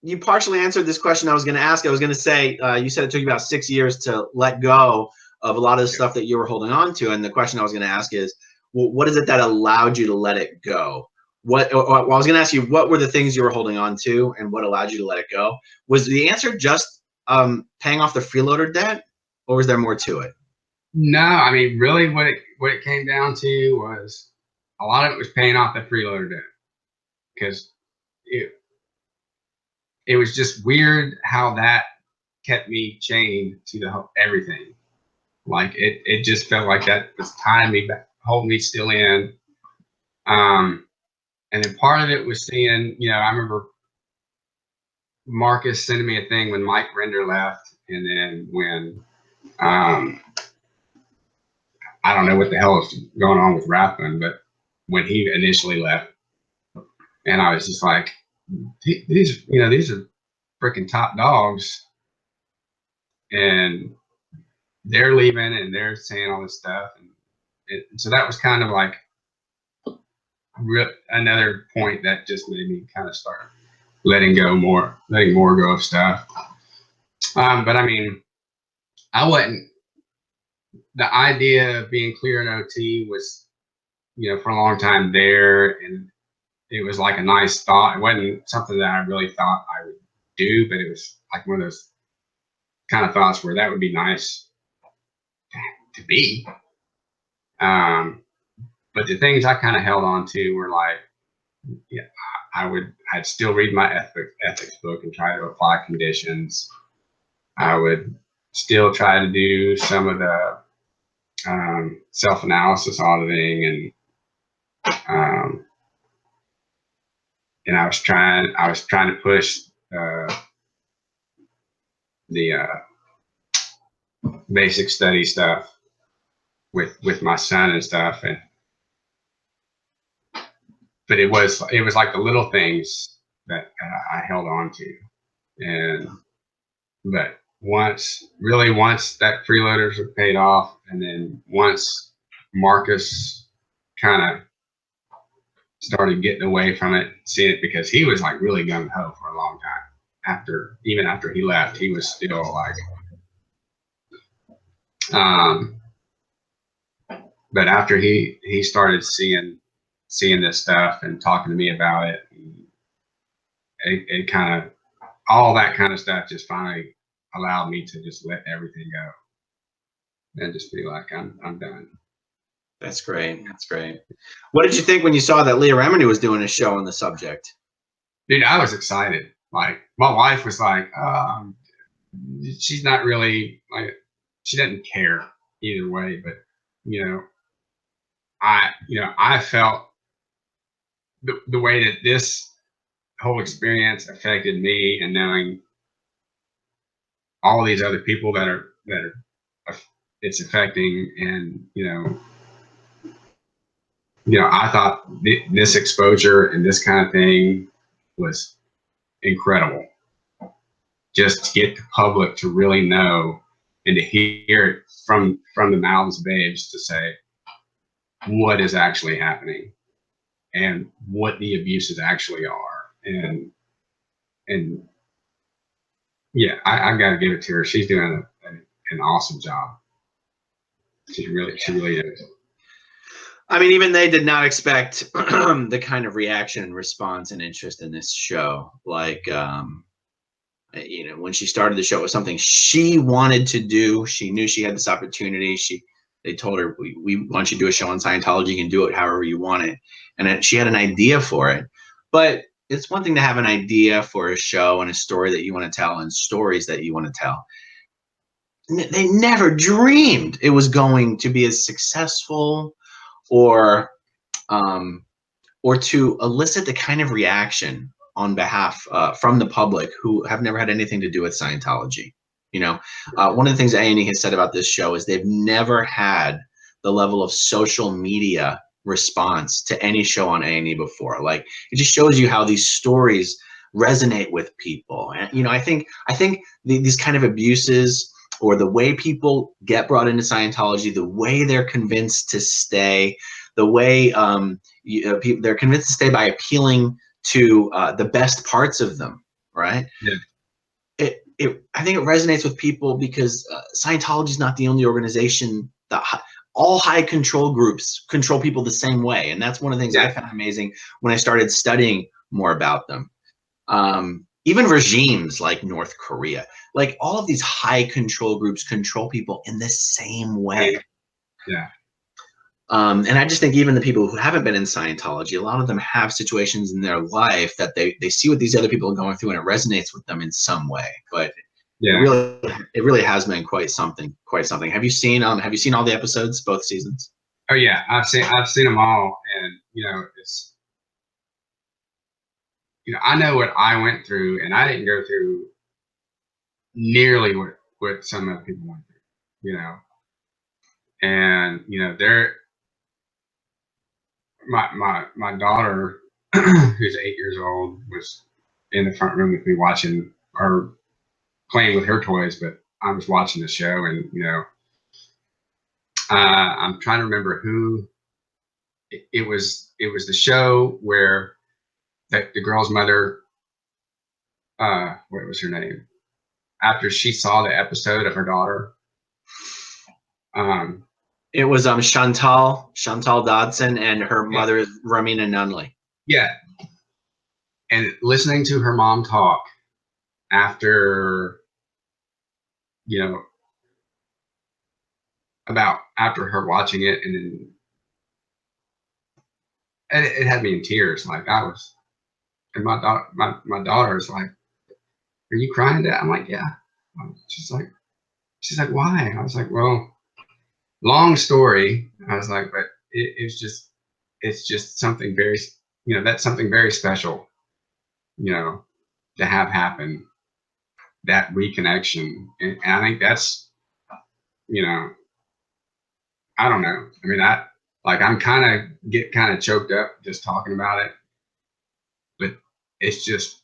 S1: You partially answered this question I was going to ask. I was going to say, you said it took you about 6 years to let go of a lot of the stuff that you were holding on to, and the question I was going to ask is, well, what is it that allowed you to let it go? I was going to ask you, what were the things you were holding on to, and what allowed you to let it go? Was the answer just paying off the freeloader debt, or was there more to it?
S2: No, I mean, really what it came down to was a lot of it was paying off the freeloader debt, because it was just weird how that kept me chained to everything. Like it just felt like that was tying me back, holding me still in. And then part of it was seeing, you know, I remember Marcus sending me a thing when Mike Render left, and then when I don't know what the hell is going on with Rathbun, but when he initially left, and I was just like, these are freaking top dogs, and they're leaving and they're saying all this stuff, and so that was kind of like another point that just made me kind of start letting more go of stuff. But I mean, the idea of being clear in OT was, you know, for a long time there, and it was like a nice thought. It wasn't something that I really thought I would do, but it was like one of those kind of thoughts where that would be nice to be. But the things I kind of held on to were like, yeah, I'd still read my ethics book and try to apply conditions. I would still try to do some of the self-analysis auditing, and I was trying to push the basic study stuff with my son and stuff, but it was like the little things that I held on to, but once that freeloaders were paid off, and then once Marcus kind of started getting away from it, seeing it, because he was like really gung ho for a long time. Even after he left, he was still like, but after he started seeing this stuff and talking to me about it, it kind of, all that kind of stuff just finally allowed me to just let everything go and just be like, I'm done.
S1: That's great. That's great. What did you think when you saw that Leah Remini was doing a show on the subject?
S2: Dude, I was excited. Like, my wife was like, she's not really like, she doesn't care either way, but you know, I felt the way that this whole experience affected me, and knowing all these other people that are it's affecting, and I thought this exposure and this kind of thing was incredible. Just to get the public to really know and to hear it from the mouths of babes to say what is actually happening and what the abuses actually are. And yeah, I got to give it to her. She's doing an awesome job. She really is.
S1: I mean, even they did not expect the kind of reaction, response, and interest in this show. Like, when she started the show, it was something she wanted to do. She knew she had this opportunity. They told her, we want you to do a show on Scientology. You can do it however you want it. And she had an idea for it. But it's one thing to have an idea for a show and a story that you want to tell and stories that you want to tell. They never dreamed it was going to be as successful or to elicit the kind of reaction on behalf from the public who have never had anything to do with Scientology. One of the things A&E has said about this show is they've never had the level of social media response to any show on A&E before. Like, it just shows you how these stories resonate with people. And I think these kind of abuses, or the way people get brought into Scientology, the way they're convinced to stay, the way they're convinced to stay by appealing to the best parts of them, right?
S2: Yeah.
S1: I think it resonates with people because Scientology is not the only organization that all high control groups control people the same way. And that's one of the things I found amazing when I started studying more about them. Even regimes like North Korea, like all of these high control groups control people in the same way.
S2: Yeah.
S1: And I just think even the people who haven't been in Scientology, a lot of them have situations in their life that they see what these other people are going through, and it resonates with them in some way. But it really has been quite something. Have you seen all the episodes, both seasons?
S2: Oh yeah, I've seen them all, and it's I know what I went through, and I didn't go through nearly what some other people went through. And they're my daughter, who's 8 years old, was in the front room with me watching, or playing with her toys, but I was watching the show, and I'm trying to remember who it was. It was the show where the girl's mother, what was her name? After she saw the episode of her daughter,
S1: it was Chantal Dodson, and her mother is Romina Nunley. Yeah.
S2: And listening to her mom talk after, about after her watching it, and then it had me in tears. Like, I was, and my daughter is like, "Are you crying, Dad?" I'm like, "Yeah." She's like, "Why?" I was like, "Well, long story." I was like, "But it's just something very, that's something very special, to have happen, that reconnection." And I think that's, I don't know. I mean, I'm get kind of choked up just talking about it, but it's just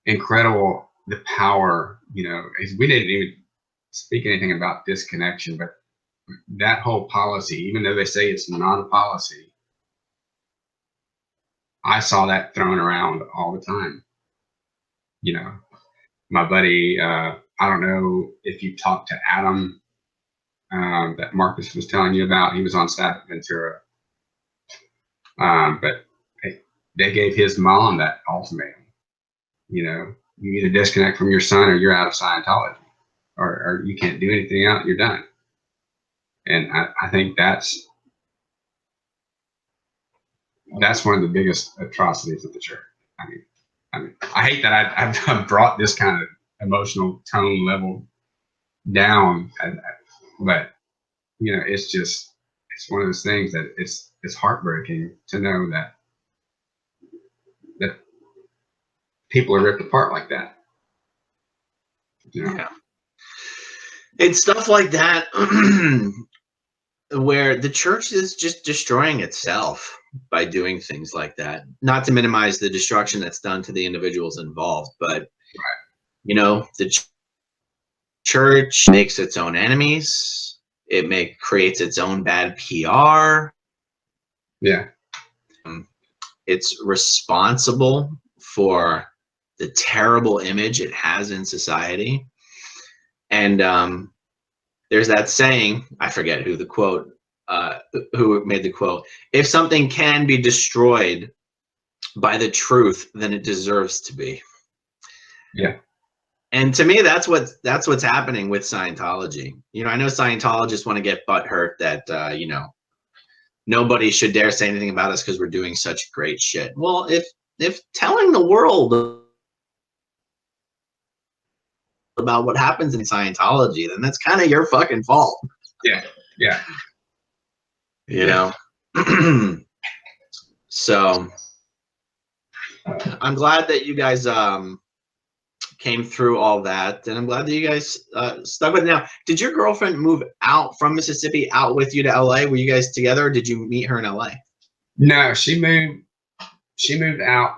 S2: incredible, the power. We didn't even speak anything about disconnection, but that whole policy, even though they say it's not a policy, I saw that thrown around all the time. My buddy, I don't know if you talked to Adam, that Marcus was telling you about. He was on staff at Ventura. But they gave his mom that ultimatum. You either disconnect from your son, or you're out of Scientology, or you can't do anything out, you're done. And I think that's one of the biggest atrocities of the church. I hate that I've brought this kind of emotional tone level down, but it's one of those things that it's heartbreaking to know that people are ripped apart like that.
S1: Yeah. It's stuff like that where the church is just destroying itself by doing things like that. Not to minimize the destruction that's done to the individuals involved, but the church makes its own enemies. It creates its own bad PR.
S2: Yeah.
S1: It's responsible for the terrible image it has in society. And there's that saying, I forget who made the quote, if something can be destroyed by the truth, then it deserves to be.
S2: Yeah.
S1: And to me, that's what's happening with Scientology. I know Scientologists want to get butthurt that nobody should dare say anything about us because we're doing such great shit. Well, if telling the world about what happens in Scientology, then that's kind of your fucking fault.
S2: Yeah. Yeah.
S1: So I'm glad that you guys came through all that, and I'm glad that you guys stuck with it. Now, did your girlfriend move out from Mississippi out with you to LA? Were you guys together, or did you meet her in LA?
S2: No, she moved out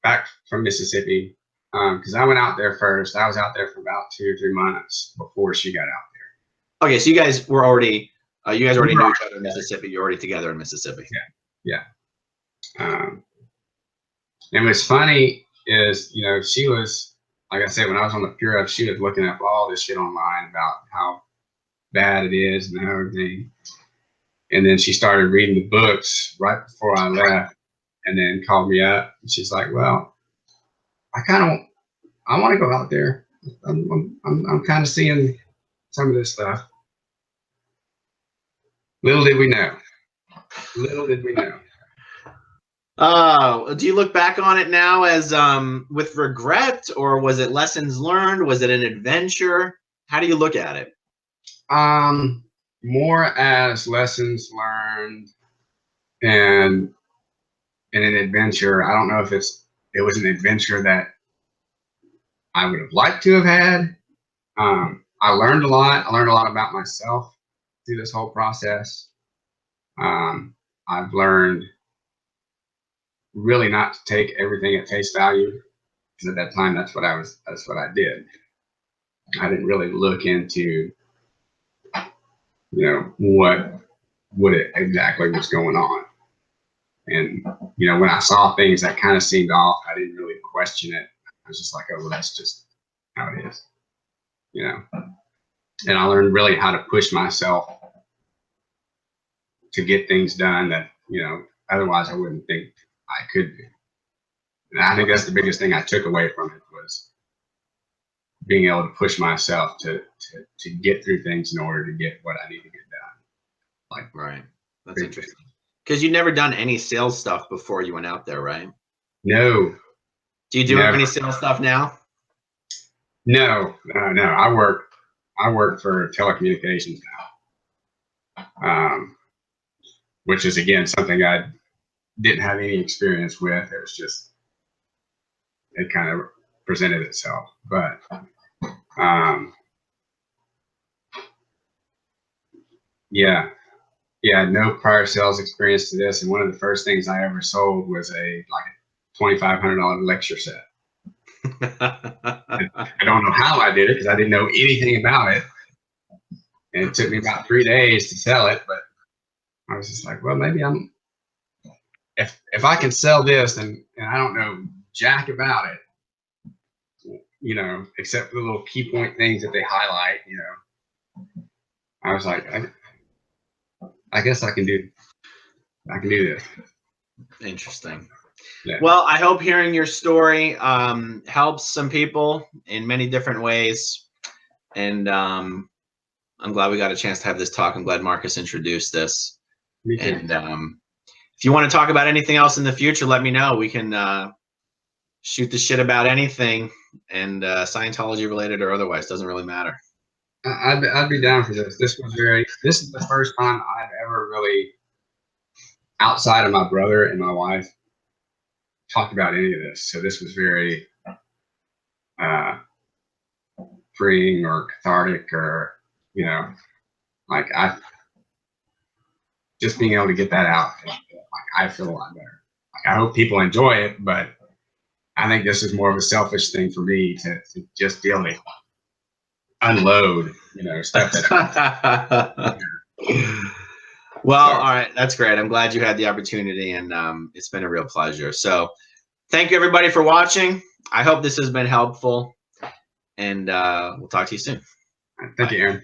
S2: back from Mississippi because I went out there first. I was out there for about 2 or 3 months before she got out there.
S1: Okay, so you guys were already knew each other in Mississippi. You're already together in Mississippi.
S2: Yeah. And what's funny is, she was, like I said, when I was on the Pure, she was looking up all this shit online about how bad it is and everything. And then she started reading the books right before I left, and then called me up. And she's like, "Well, I want to go out there. I'm kind of seeing some of this stuff." Little did we know.
S1: Do you look back on it now as with regret, or was it lessons learned? Was it an adventure? How do you look at it?
S2: More as lessons learned and an adventure. I don't know if it was an adventure that I would have liked to have had. I learned a lot. I learned a lot about myself through this whole process. I've learned really not to take everything at face value, because at that time that's what I did. I didn't really look into what it exactly was going on. And when I saw things that kind of seemed off, I didn't really question it. I was just like, oh, well, that's just how it is. And I learned really how to push myself to get things done that otherwise I wouldn't think I could do. And I think that's the biggest thing I took away from it, was being able to push myself to get through things in order to get what I need to get done.
S1: Right. That's interesting. Because you'd never done any sales stuff before you went out there, right?
S2: No.
S1: Do you do any sales stuff now?
S2: No. I work for telecommunications now, which is, again, something I didn't have any experience with. It was just, it kind of presented itself. But no prior sales experience to this. And one of the first things I ever sold was a $2,500 lecture set. I don't know how I did it, because I didn't know anything about it. And it took me about 3 days to sell it, but I was just like, well, maybe if I can sell this, and I don't know jack about it, except for the little key point things that they highlight, I was like, I guess I can do this.
S1: Interesting.
S2: Yeah.
S1: Well, I hope hearing your story helps some people in many different ways. And I'm glad we got a chance to have this talk. I'm glad Marcus introduced this.
S2: Me too.
S1: And if you want to talk about anything else in the future, let me know. We can shoot the shit about anything, and Scientology related or otherwise, doesn't really matter.
S2: I'd be down for this. This is the first time I've ever really, outside of my brother and my wife, talked about any of this. So this was very freeing or cathartic, or like just being able to get that out. Like, I feel a lot better. Like, I hope people enjoy it, but I think this is more of a selfish thing for me to just be able to unload, stuff that.
S1: Well, all right, that's great. I'm glad you had the opportunity, and it's been a real pleasure. So thank you, everybody, for watching. I hope this has been helpful, and we'll talk to you soon.
S2: Thank you, Aaron.